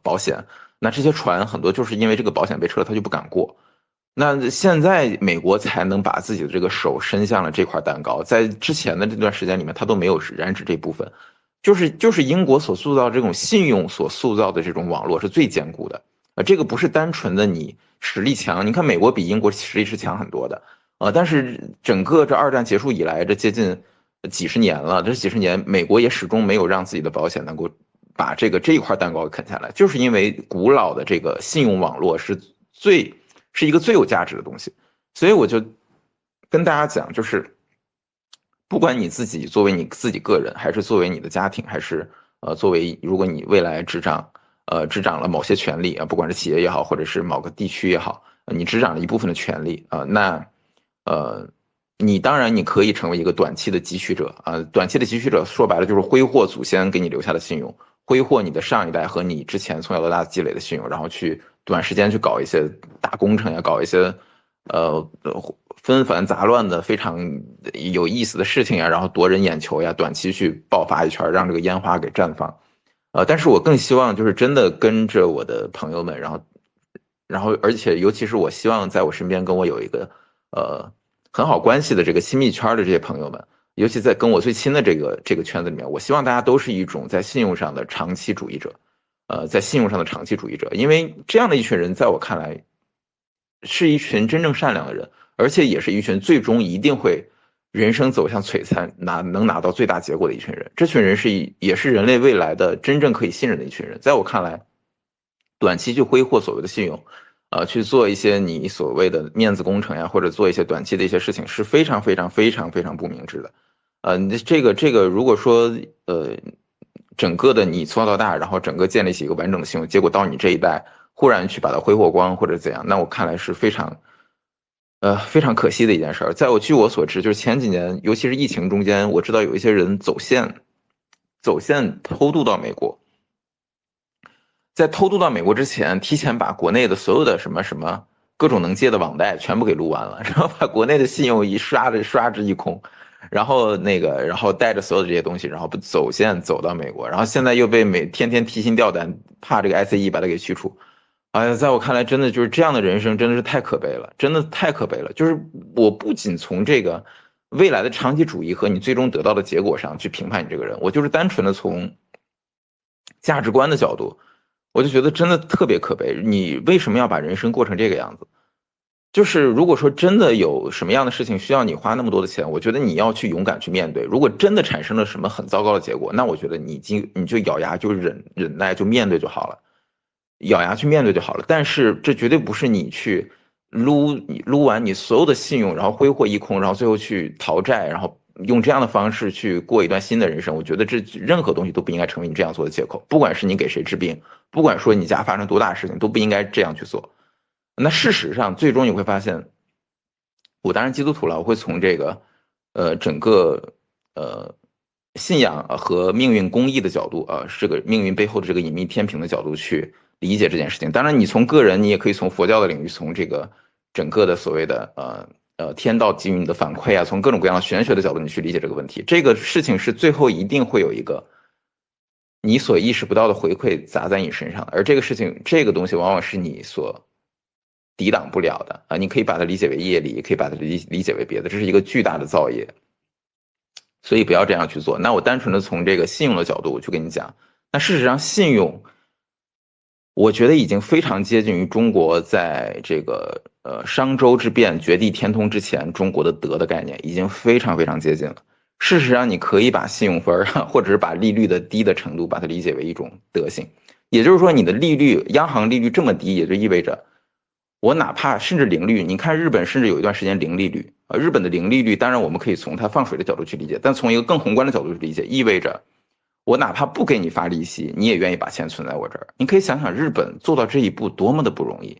保险，那这些船很多就是因为这个保险被撤了，他就不敢过。那现在美国才能把自己的这个手伸向了这块蛋糕，在之前的这段时间里面，他都没有染指这部分，就是英国所塑造这种信用所塑造的这种网络是最坚固的这个不是单纯的你实力强，你看美国比英国实力是强很多的但是整个这二战结束以来，这接近几十年了，这几十年美国也始终没有让自己的保险能够把这一块蛋糕啃下来，就是因为古老的这个信用网络是一个最有价值的东西，所以我就跟大家讲，就是不管你自己作为你自己个人，还是作为你的家庭，还是作为如果你未来执掌了某些权利啊，不管是企业也好，或者是某个地区也好，你执掌了一部分的权利啊，那你当然你可以成为一个短期的汲取者啊，短期的汲取者说白了就是挥霍祖先给你留下的信用，挥霍你的上一代和你之前从小到大积累的信用，然后去短时间去搞一些大工程呀，搞一些呃纷繁杂乱的非常有意思的事情呀，然后夺人眼球呀，短期去爆发一圈，让这个烟花给绽放。但是我更希望就是真的跟着我的朋友们，然后而且尤其是我希望在我身边跟我有一个很好关系的这个亲密圈的这些朋友们，尤其在跟我最亲的这个圈子里面，我希望大家都是一种在信用上的长期主义者，在信用上的长期主义者，因为这样的一群人在我看来是一群真正善良的人，而且也是一群最终一定会人生走向璀璨，能拿到最大结果的一群人。这群人也是人类未来的真正可以信任的一群人。在我看来，短期去挥霍所谓的信用，去做一些你所谓的面子工程呀，或者做一些短期的一些事情，是非常非常非常非常不明智的。这个，如果说整个的你从小到大，然后整个建立起一个完整的信用，结果到你这一代忽然去把它挥霍光或者怎样，那我看来是非常可惜的一件事儿。据我所知，就是前几年，尤其是疫情中间，我知道有一些人走线偷渡到美国，在偷渡到美国之前，提前把国内的所有的什么什么各种能借的网贷全部给撸完了，然后把国内的信用刷之一空，然后带着所有的这些东西，然后走线走到美国，然后现在又被天天提心吊胆，怕这个 ICE 把它给驱除。哎呀，在我看来，真的就是这样的人生，真的是太可悲了，真的太可悲了。就是我不仅从这个未来的长期主义和你最终得到的结果上去评判你这个人，我就是单纯的从价值观的角度，我就觉得真的特别可悲。你为什么要把人生过成这个样子？就是如果说真的有什么样的事情需要你花那么多的钱，我觉得你要去勇敢去面对。如果真的产生了什么很糟糕的结果，那我觉得你就咬牙就忍耐就面对就好了。咬牙去面对就好了。但是这绝对不是你去撸完你所有的信用，然后挥霍一空，然后最后去逃债，然后用这样的方式去过一段新的人生。我觉得这任何东西都不应该成为你这样做的借口。不管是你给谁治病，不管说你家发生多大事情，都不应该这样去做。那事实上，最终你会发现，我当然基督徒了，我会从这个整个信仰和命运公义的角度啊，这个命运背后的这个隐秘天平的角度去理解这件事情。当然，你从个人，你也可以从佛教的领域，从这个整个的所谓的天道给予你的反馈啊，从各种各样的玄学的角度，你去理解这个问题。这个事情是最后一定会有一个你所意识不到的回馈砸在你身上的，而这个事情，这个东西往往是你所抵挡不了的啊。你可以把它理解为业力，也可以把它理解为别的，这是一个巨大的造业。所以不要这样去做。那我单纯的从这个信用的角度我去跟你讲，那事实上信用，我觉得已经非常接近于中国在这个商周之变绝地天通之前中国的德的概念，已经非常非常接近了。事实上，你可以把信用分或者是把利率的低的程度，把它理解为一种德性。也就是说，你的利率，央行利率这么低，也就意味着我哪怕甚至零利率，你看日本甚至有一段时间零利率日本的零利率，当然我们可以从它放水的角度去理解，但从一个更宏观的角度去理解，意味着我哪怕不给你发利息，你也愿意把钱存在我这儿。你可以想想日本做到这一步多么的不容易。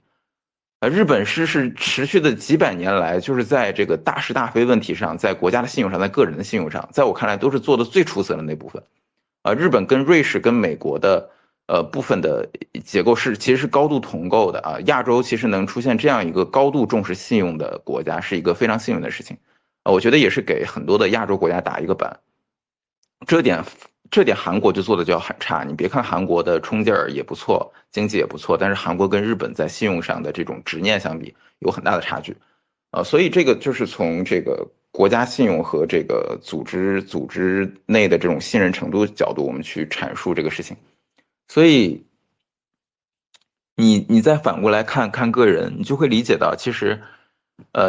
日本是持续的几百年来，就是在这个大是大非问题上，在国家的信用上，在个人的信用上，在我看来都是做的最出色的那部分。日本跟瑞士跟美国的部分的结构其实是高度同构的啊。亚洲其实能出现这样一个高度重视信用的国家，是一个非常幸运的事情。我觉得也是给很多的亚洲国家打一个板。这点韩国就做的就要很差。你别看韩国的冲劲儿也不错，经济也不错，但是韩国跟日本在信用上的这种执念相比，有很大的差距。所以这个就是从这个国家信用和这个组织内的这种信任程度角度，我们去阐述这个事情。所以你再反过来看看个人，你就会理解到，其实，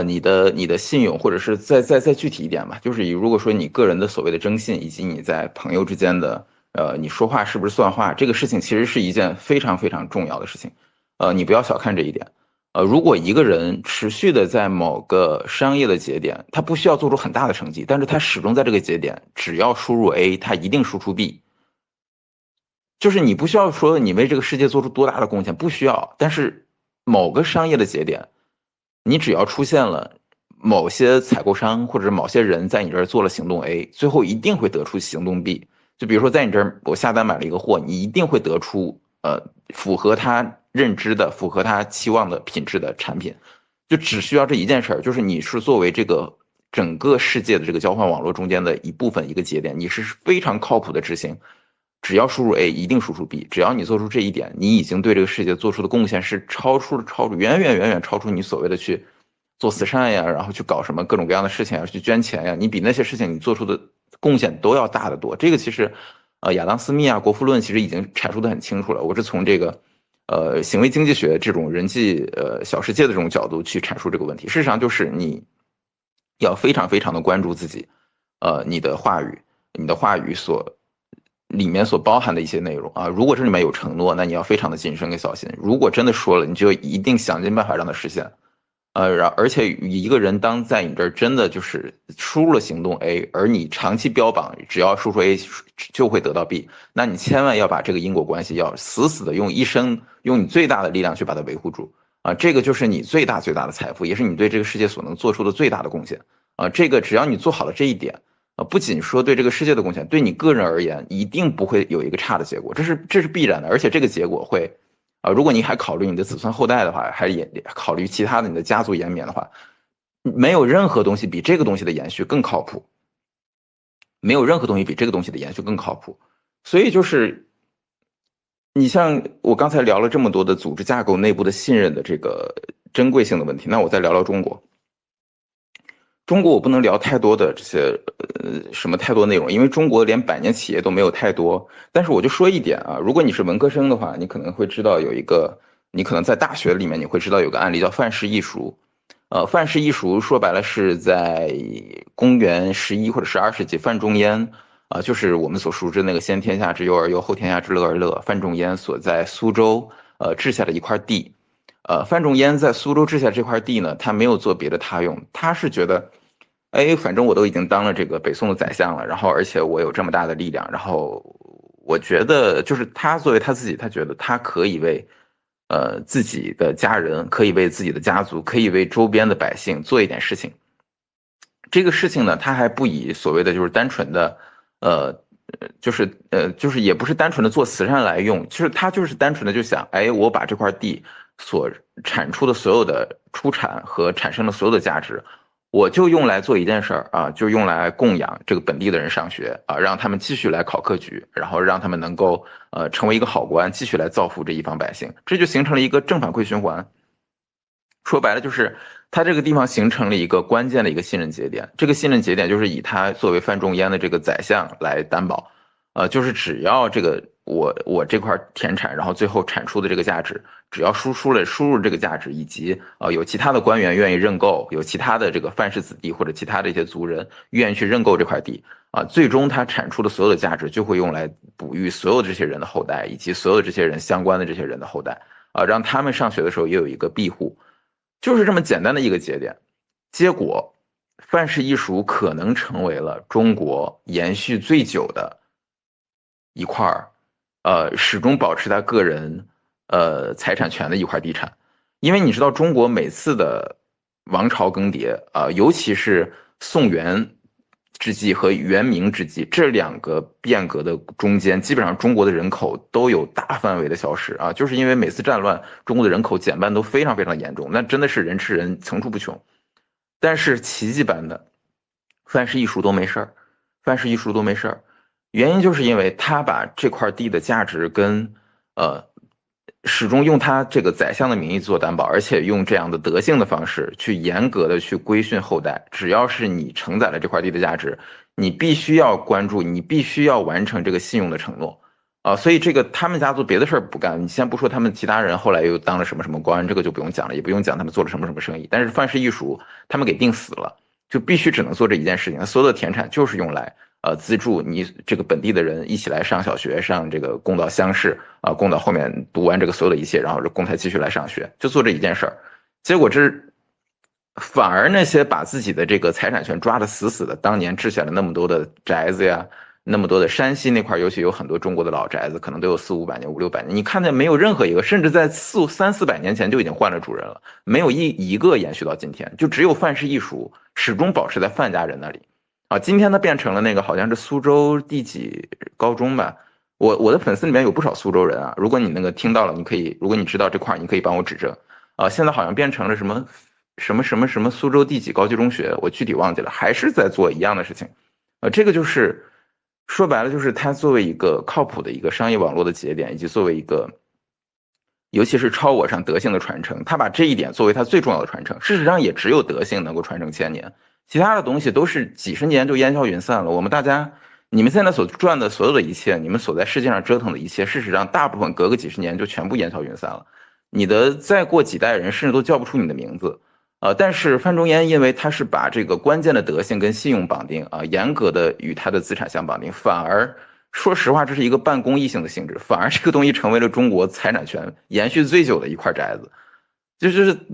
你的信用，或者是再具体一点吧，就是如果说你个人的所谓的征信，以及你在朋友之间的，你说话是不是算话，这个事情其实是一件非常非常重要的事情，你不要小看这一点，如果一个人持续的在某个商业的节点，他不需要做出很大的成绩，但是他始终在这个节点，只要输入 A，他一定输出 B。就是你不需要说你为这个世界做出多大的贡献，不需要。但是某个商业的节点，你只要出现了某些采购商或者某些人在你这儿做了行动 A，最后一定会得出行动 B。就比如说在你这儿我下单买了一个货，你一定会得出符合他认知的、符合他期望的品质的产品。就只需要这一件事儿，就是你是作为这个整个世界的这个交换网络中间的一部分一个节点，你是非常靠谱的执行。只要输入 A，一定输出 B。只要你做出这一点，你已经对这个世界做出的贡献是远远超出你所谓的去做慈善呀，然后去搞什么各种各样的事情呀，去捐钱呀，你比那些事情你做出的贡献都要大得多。这个其实，亚当·斯密啊，《国富论》其实已经阐述的很清楚了。我是从这个，行为经济学这种人际小世界的这种角度去阐述这个问题。事实上，就是你要非常非常的关注自己，你的话语里面所包含的一些内容啊，如果这里面有承诺，那你要非常的谨慎跟小心。如果真的说了，你就一定想尽办法让它实现。而且一个人当在你这儿真的就是输入了行动 A，而你长期标榜只要输出 A 就会得到 B，那你千万要把这个因果关系要死死的用一生用你最大的力量去把它维护住啊，这个就是你最大的财富，也是你对这个世界所能做出的最大的贡献啊。这个只要你做好了这一点啊，不仅说对这个世界的贡献，对你个人而言一定不会有一个差的结果，这是必然的，而且这个结果会。如果你还考虑你的子孙后代的话，还也考虑其他的你的家族延绵的话，没有任何东西比这个东西的延续更靠谱，没有任何东西比这个东西的延续更靠谱。所以就是你像我刚才聊了这么多的组织架构内部的信任的这个珍贵性的问题，那我再聊聊中国。中国我不能聊太多的这些什么太多内容，因为中国连百年企业都没有太多。但是我就说一点啊，如果你是文科生的话，你可能会知道有一个，你可能在大学里面你会知道有个案例叫范氏艺术。范氏艺术说白了是在公元11或者12世纪，范仲淹就是我们所熟知的那个先天下之忧而忧，后天下之乐而乐。范仲淹所在苏州治下的一块地。范仲淹在苏州治下这块地呢，他没有做别的他用，他是觉得。哎，反正我都已经当了这个北宋的宰相了，然后而且我有这么大的力量，然后我觉得就是他作为他自己，他觉得他可以为自己的家人，可以为自己的家族，可以为周边的百姓做一点事情。这个事情呢，他还不以所谓的就是单纯的就是也不是单纯的做慈善来用，就是他就是单纯的就想，哎，我把这块地所产出的所有的出产和产生的所有的价值。我就用来做一件事儿啊，就用来供养这个本地的人上学啊，让他们继续来考科举，然后让他们能够成为一个好官，继续来造福这一方百姓，这就形成了一个正反馈循环。说白了就是他这个地方形成了一个关键的一个信任节点，这个信任节点就是以他作为范仲淹的这个宰相来担保，就是只要这个我这块田产，然后最后产出的这个价值，只要输入这个价值，以及有其他的官员愿意认购，有其他的这个范氏子弟或者其他的一些族人愿意去认购这块地最终它产出的所有的价值就会用来哺育所有这些人的后代，以及所有这些人相关的这些人的后代让他们上学的时候也有一个庇护。就是这么简单的一个节点，结果范氏艺术可能成为了中国延续最久的一块始终保持他个人财产权的一块地产。因为你知道中国每次的王朝更迭尤其是宋元之际和元明之际这两个变革的中间，基本上中国的人口都有大范围的消失就是因为每次战乱，中国的人口减半都非常非常严重，那真的是人吃人层出不穷。但是奇迹般的，范氏艺术都没事儿，范氏艺术都没事儿，原因就是因为他把这块地的价值跟始终用他这个宰相的名义做担保，而且用这样的德性的方式去严格的去规训后代。只要是你承载了这块地的价值，你必须要关注，你必须要完成这个信用的承诺所以这个他们家做别的事儿不干，你先不说他们其他人后来又当了什么什么官，这个就不用讲了，也不用讲他们做了什么什么生意。但是范氏艺术他们给定死了，就必须只能做这一件事情，所有的田产就是用来资助你这个本地的人一起来上小学，上这个供到乡试供到后面读完这个所有的一切，然后供他继续来上学，就做这一件事儿。结果反而那些把自己的这个财产权抓得死死的，当年置下了那么多的宅子呀，那么多的山西那块，尤其有很多中国的老宅子，可能都有400-500年、500-600年，你看见没有任何一个，甚至在300-400年前就已经换了主人了，没有一个延续到今天，就只有范氏艺术始终保持在范家人那里。啊，今天它变成了那个好像是苏州第几高中吧。我的粉丝里面有不少苏州人啊，如果你那个听到了，你可以，如果你知道这块你可以帮我指正。现在好像变成了什么苏州第几高级中学，我具体忘记了，还是在做一样的事情。这个就是说白了，就是它作为一个靠谱的一个商业网络的节点，以及作为一个，尤其是超我上德性的传承，它把这一点作为它最重要的传承。事实上，也只有德性能够传承千年，其他的东西都是几十年就烟消云散了。我们大家，你们现在所赚的所有的一切，你们所在世界上折腾的一切，事实上大部分隔个几十年就全部烟消云散了。你的再过几代人，甚至都叫不出你的名字。但是范仲淹因为他是把这个关键的德性跟信用绑定啊，严格的与他的资产相绑定，反而说实话，这是一个半公益性的性质，反而这个东西成为了中国财产权延续最久的一块宅子，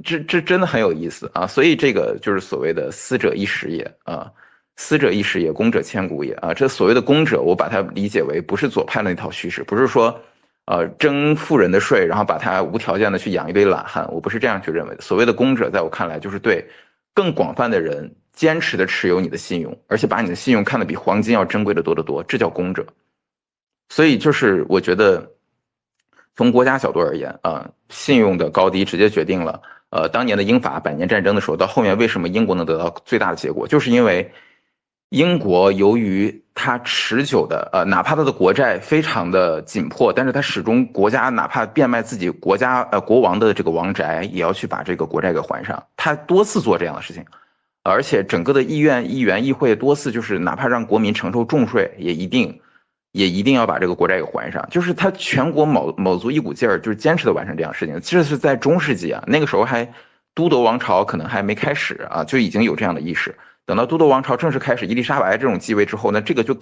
这真的很有意思啊。所以这个就是所谓的私者一时也啊，私者一时也，公者千古也啊。这所谓的公者，我把它理解为不是左派的那套叙事，不是说征富人的税，然后把他无条件的去养一堆懒汉，我不是这样去认为的。所谓的公者，在我看来，就是对更广泛的人坚持的持有你的信用，而且把你的信用看得比黄金要珍贵的多得多，这叫公者。所以就是我觉得，从国家角度而言信用的高低直接决定了当年的英法100年战争的时候，到后面为什么英国能得到最大的结果，就是因为英国由于它持久的哪怕它的国债非常的紧迫，但是它始终国家哪怕变卖自己国家国王的这个王宅，也要去把这个国债给还上。他多次做这样的事情，而且整个的议院、议员、议会多次就是哪怕让国民承受重税，也一定要把这个国债给还上。就是他全国卯足一股劲儿，就是坚持的完成这样的事情。这是在中世纪啊，那个时候还都铎王朝可能还没开始啊，就已经有这样的意识。等到都铎王朝正式开始，伊丽莎白这种继位之后，那这个就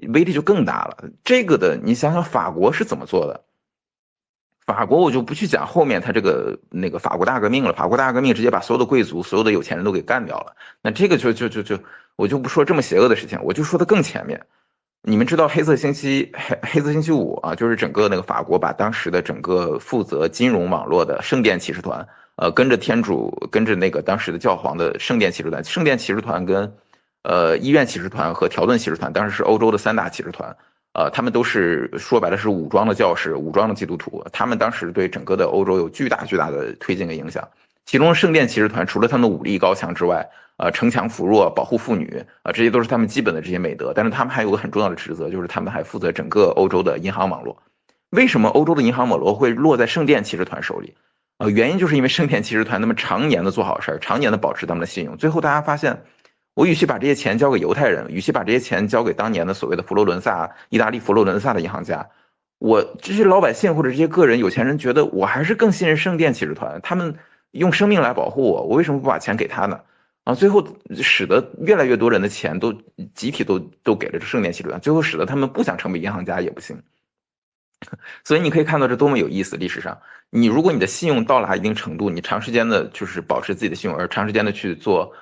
威力就更大了。这个的，你想想法国是怎么做的？法国我就不去讲后面他这个那个法国大革命了，法国大革命直接把所有的贵族、所有的有钱人都给干掉了。那这个我就不说这么邪恶的事情，我就说的更前面。你们知道黑色星期五啊，就是整个那个法国把当时的整个负责金融网络的圣殿骑士团，跟着天主，跟着那个当时的教皇的圣殿骑士团，圣殿骑士团跟医院骑士团和条顿骑士团，当时是欧洲的3大骑士团。他们都是说白了是武装的教士、武装的基督徒，他们当时对整个的欧洲有巨大的推进和影响。其中圣殿骑士团除了他们的武力高强之外，城墙扶弱、保护妇女这些都是他们基本的这些美德。但是他们还有个很重要的职责，就是他们还负责整个欧洲的银行网络。为什么欧洲的银行网络会落在圣殿骑士团手里？原因就是因为圣殿骑士团他们常年的做好事常年的保持他们的信用。最后大家发现，我与其把这些钱交给犹太人，与其把这些钱交给当年的所谓的佛罗伦萨、意大利佛罗伦萨的银行家，我这些老百姓或者这些个人有钱人觉得我还是更信任圣殿骑士团，他们用生命来保护我，我为什么不把钱给他呢？最后使得越来越多人的钱都集体都给了这圣殿骑士团，最后使得他们不想成为银行家也不行。所以你可以看到这多么有意思。历史上，如果你的信用到达一定程度，你长时间的就是保持自己的信用，而长时间的去做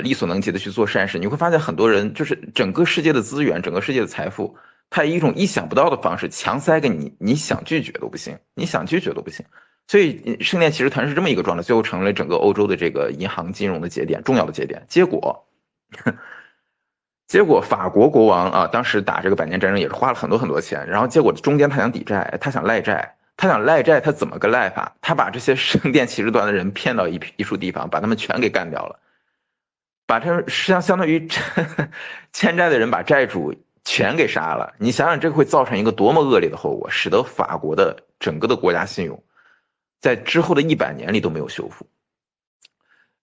力所能及的去做善事，你会发现很多人就是整个世界的资源，整个世界的财富，他以一种意想不到的方式强塞给你，你想拒绝都不行，你想拒绝都不行。所以圣殿骑士团是这么一个状态，最后成了整个欧洲的这个银行金融的节点，重要的节点。结果法国国王啊，当时打这个100年战争也是花了很多很多钱，然后结果中间他想抵债，他想赖债，他怎么个赖法？他把这些圣殿骑士团的人骗到一处地方，把他们全给干掉了。把这相当于欠债的人把债主全给杀了，你想想这会造成一个多么恶劣的后果，使得法国的整个的国家信用在之后的100年里都没有修复。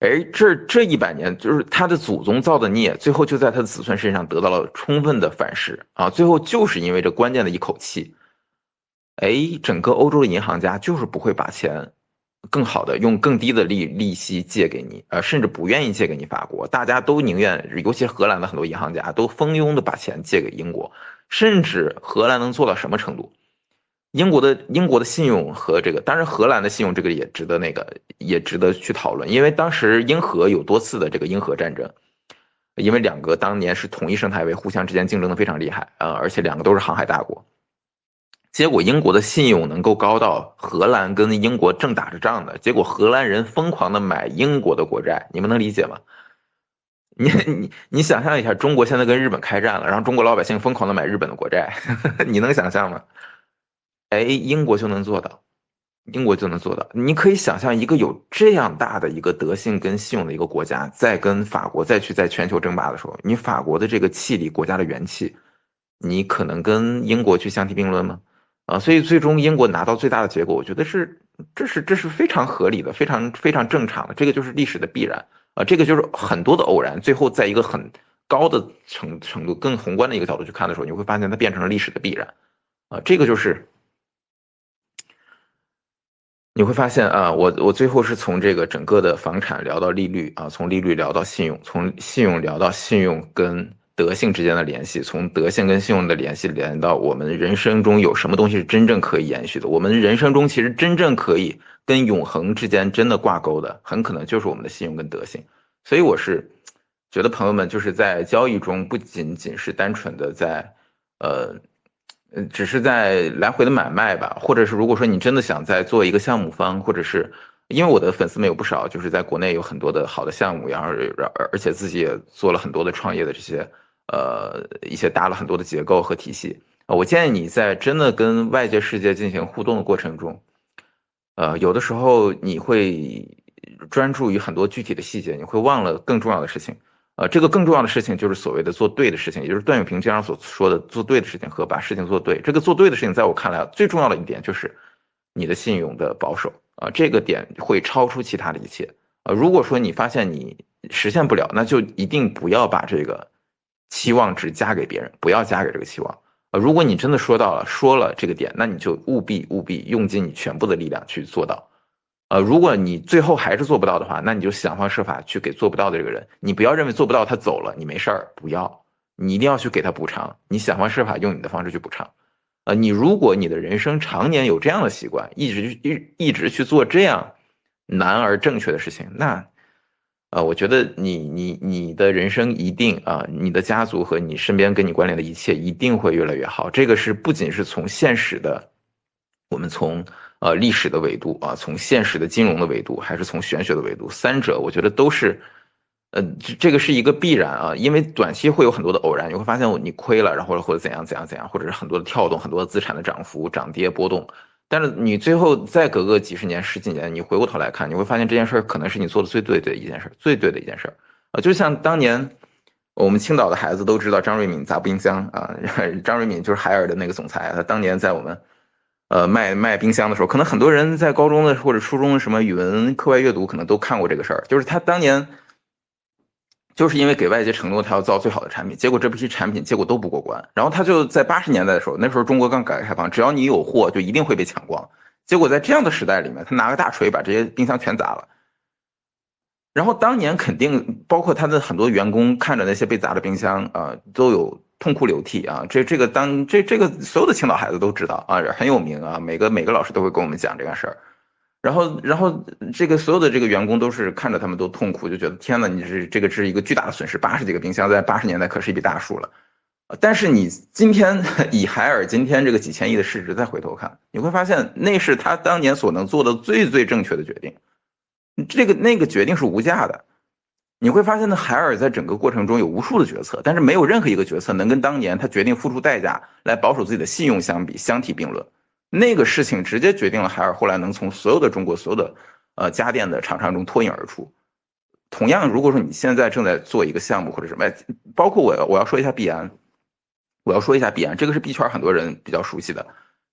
而这100年就是他的祖宗造的孽，最后就在他的子孙身上得到了充分的反噬啊！最后就是因为这关键的一口气，整个欧洲的银行家就是不会把钱更好的用更低的利息借给你，甚至不愿意借给你法国，大家都宁愿，尤其是荷兰的很多银行家都蜂拥的把钱借给英国，甚至荷兰能做到什么程度？英国的信用和这个，当然荷兰的信用这个也值得去讨论，因为当时英荷有多次的这个英荷战争，因为两个当年是同一生态位，互相之间竞争的非常厉害啊，而且两个都是航海大国。结果英国的信用能够高到荷兰跟英国正打着仗的，结果荷兰人疯狂的买英国的国债，你们能理解吗？你想象一下，中国现在跟日本开战了，然后中国老百姓疯狂的买日本的国债，你能想象吗？哎，英国就能做到，英国就能做到。你可以想象一个有这样大的一个德性跟信用的一个国家，在跟法国再去在全球争霸的时候，你法国的这个气力，国家的元气，你可能跟英国去相提并论吗？啊，所以最终英国拿到最大的结果，我觉得这是非常合理的，非常非常正常的，这个就是历史的必然啊，这个就是很多的偶然，最后在一个很高的程度、更宏观的一个角度去看的时候，你会发现它变成了历史的必然啊，这个就是你会发现啊，我最后是从这个整个的房产聊到利率啊，从利率聊到信用，从信用聊到信用跟德性之间的联系，从德性跟信用的联系连到我们人生中有什么东西是真正可以延续的。我们人生中其实真正可以跟永恒之间真的挂钩的，很可能就是我们的信用跟德性。所以我是觉得朋友们就是在交易中不仅仅是单纯的在呃只是在来回的买卖吧，或者是如果说你真的想在做一个项目方，或者是因为我的粉丝们有不少，就是在国内有很多的好的项目，然后而且自己也做了很多的创业的这些一些搭了很多的结构和体系。我建议你在真的跟外界世界进行互动的过程中，有的时候你会专注于很多具体的细节，你会忘了更重要的事情。这个更重要的事情就是所谓的做对的事情，也就是段永平经常所说的做对的事情和把事情做对。这个做对的事情，在我看来最重要的一点就是你的信用的保守啊，这个点会超出其他的一切。如果说你发现你实现不了，那就一定不要把这个期望值加给别人，不要加给这个期望。如果你真的说了这个点，那你就务必用尽你全部的力量去做到。如果你最后还是做不到的话，那你就想方设法去给做不到的这个人，你不要认为做不到他走了你没事儿，不要，你一定要去给他补偿，你想方设法用你的方式去补偿。你如果你的人生常年有这样的习惯，一直去做这样难而正确的事情，那我觉得你的人生一定你的家族和你身边跟你关联的一切一定会越来越好。这个是不仅是从现实的，我们从历史的维度啊，从现实的金融的维度，还是从玄学的维度，三者我觉得都是，这个是一个必然啊，因为短期会有很多的偶然，你会发现你亏了，然后或者怎样，或者是很多的跳动，很多的资产的涨幅、涨跌波动。但是你最后再隔个几十年、十几年，你回过头来看，你会发现这件事儿可能是你做的最对的一件事，最对的一件事就像当年我们青岛的孩子都知道张瑞敏砸冰箱啊，张瑞敏就是海尔的那个总裁，他当年在我们卖冰箱的时候，可能很多人在高中的或者初中的什么语文课外阅读可能都看过这个事儿，就是他当年就是因为给外界承诺他要造最好的产品，结果这批产品结果都不过关。然后他就在80年代的时候，那时候中国刚改革开放，只要你有货就一定会被抢光。结果在这样的时代里面，他拿个大锤把这些冰箱全砸了。然后当年肯定包括他的很多员工看着那些被砸的冰箱都有痛哭流涕啊。这个所有的青岛孩子都知道啊，很有名啊，每个老师都会跟我们讲这个事儿。然后这个所有的这个员工都是看着他们都痛苦，就觉得天呐，这个是一个巨大的损失，80几个冰箱在80年代可是一笔大数了。但是你今天以海尔今天这个几千亿的市值再回头看，你会发现那是他当年所能做的最正确的决定，那个决定是无价的。你会发现呢，海尔在整个过程中有无数的决策，但是没有任何一个决策能跟当年他决定付出代价来保守自己的信用相提并论。那个事情直接决定了海尔后来能从所有的中国所有的家电的厂商中脱颖而出。同样，如果说你现在正在做一个项目或者什么，包括我要说一下币安，我要说一下币安，这个是币圈很多人比较熟悉的。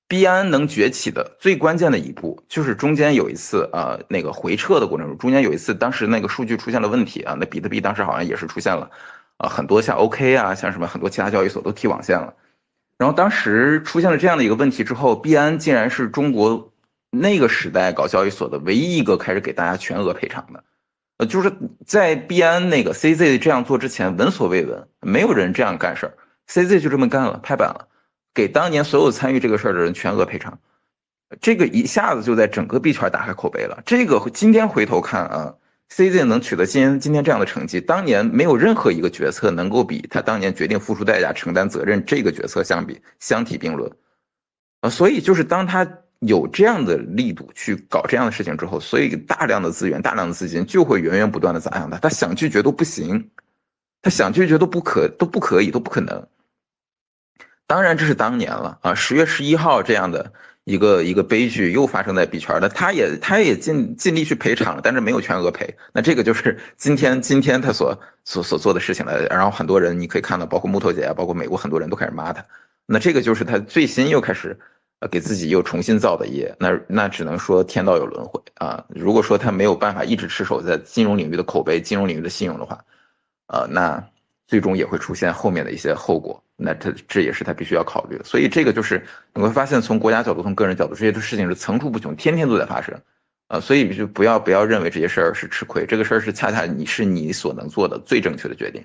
币安能崛起的最关键的一步，就是中间有一次那个回撤的过程中，中间有一次当时那个数据出现了问题啊，那比特币当时好像也是出现了很多像 OK 啊，像什么很多其他交易所都踢网线了。然后当时出现了这样的一个问题之后，币安竟然是中国那个时代搞交易所的唯一一个开始给大家全额赔偿的。就是在币安那个 CZ 这样做之前，闻所未闻，没有人这样干事儿，CZ 就这么干了，拍板了，给当年所有参与这个事儿的人全额赔偿。这个一下子就在整个币圈打开口碑了。这个今天回头看啊，CZ 能取得今天这样的成绩，当年没有任何一个决策能够比他当年决定付出代价、承担责任这个决策相提并论啊。所以就是当他有这样的力度去搞这样的事情之后，所以大量的资源、大量的资金就会源源不断的砸向他，他想拒绝都不行，他想拒绝都不可能。当然这是当年了啊，10月11号这样的一个悲剧又发生在币圈了，他也尽力去赔偿了，但是没有全额赔。那这个就是今天他所做的事情了。然后很多人你可以看到，包括木头姐啊，包括美国很多人都开始骂他。那这个就是他最新又开始给自己又重新造的业。那只能说天道有轮回啊。如果说他没有办法一直持守在金融领域的口碑、金融领域的信用的话，那最终也会出现后面的一些后果。那这也是他必须要考虑的。所以这个就是你会发现，从国家角度、从个人角度，这些事情是层出不穷，天天都在发生。所以就不要认为这些事儿是吃亏，这个事儿是恰恰你所能做的最正确的决定。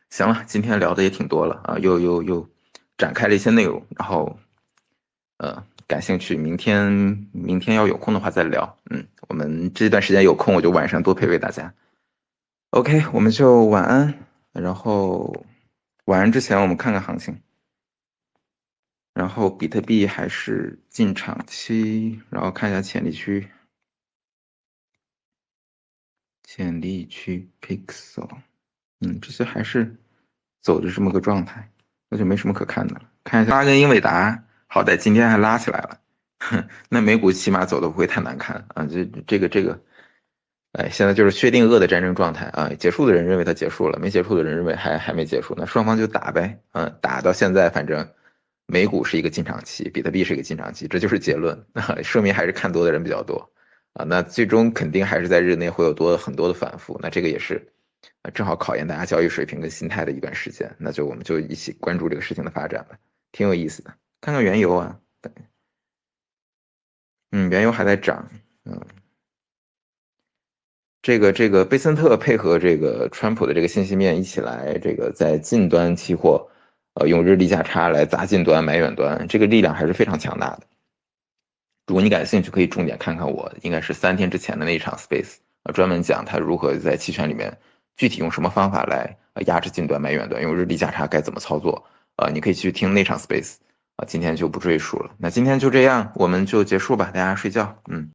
行了，今天聊的也挺多了啊，又展开了一些内容，然后感兴趣，明天要有空的话再聊。我们这段时间有空，我就晚上多陪陪大家。OK，我们就晚安，然后晚安之前我们看看行情，然后比特币还是进场期，然后看一下潜力区Pixel，这些还是走的这么个状态，那就没什么可看的了。看一下拉根英伟达，好歹今天还拉起来了，那美股起码走的不会太难看啊，这个。哎，现在就是薛定谔的战争状态啊！结束的人认为它结束了，没结束的人认为还没结束，那双方就打呗，打到现在，反正美股是一个进场期，比特币是一个进场期，这就是结论啊，说明还是看多的人比较多啊。那最终肯定还是在日内会有很多的反复，那这个也是正好考验大家交易水平跟心态的一段时间，那我们就一起关注这个事情的发展吧，挺有意思的。看看原油啊，原油还在涨，这个贝森特配合这个川普的这个信息面一起来，这个在近端期货，用日历价差来砸近端买远端，这个力量还是非常强大的。如果你感兴趣，可以重点看看我应该是3天之前的那一场 Space，专门讲他如何在期权里面具体用什么方法来压制近端买远端，用日历价差该怎么操作，你可以去听那场 Space，今天就不赘述了。那今天就这样，我们就结束吧，大家睡觉，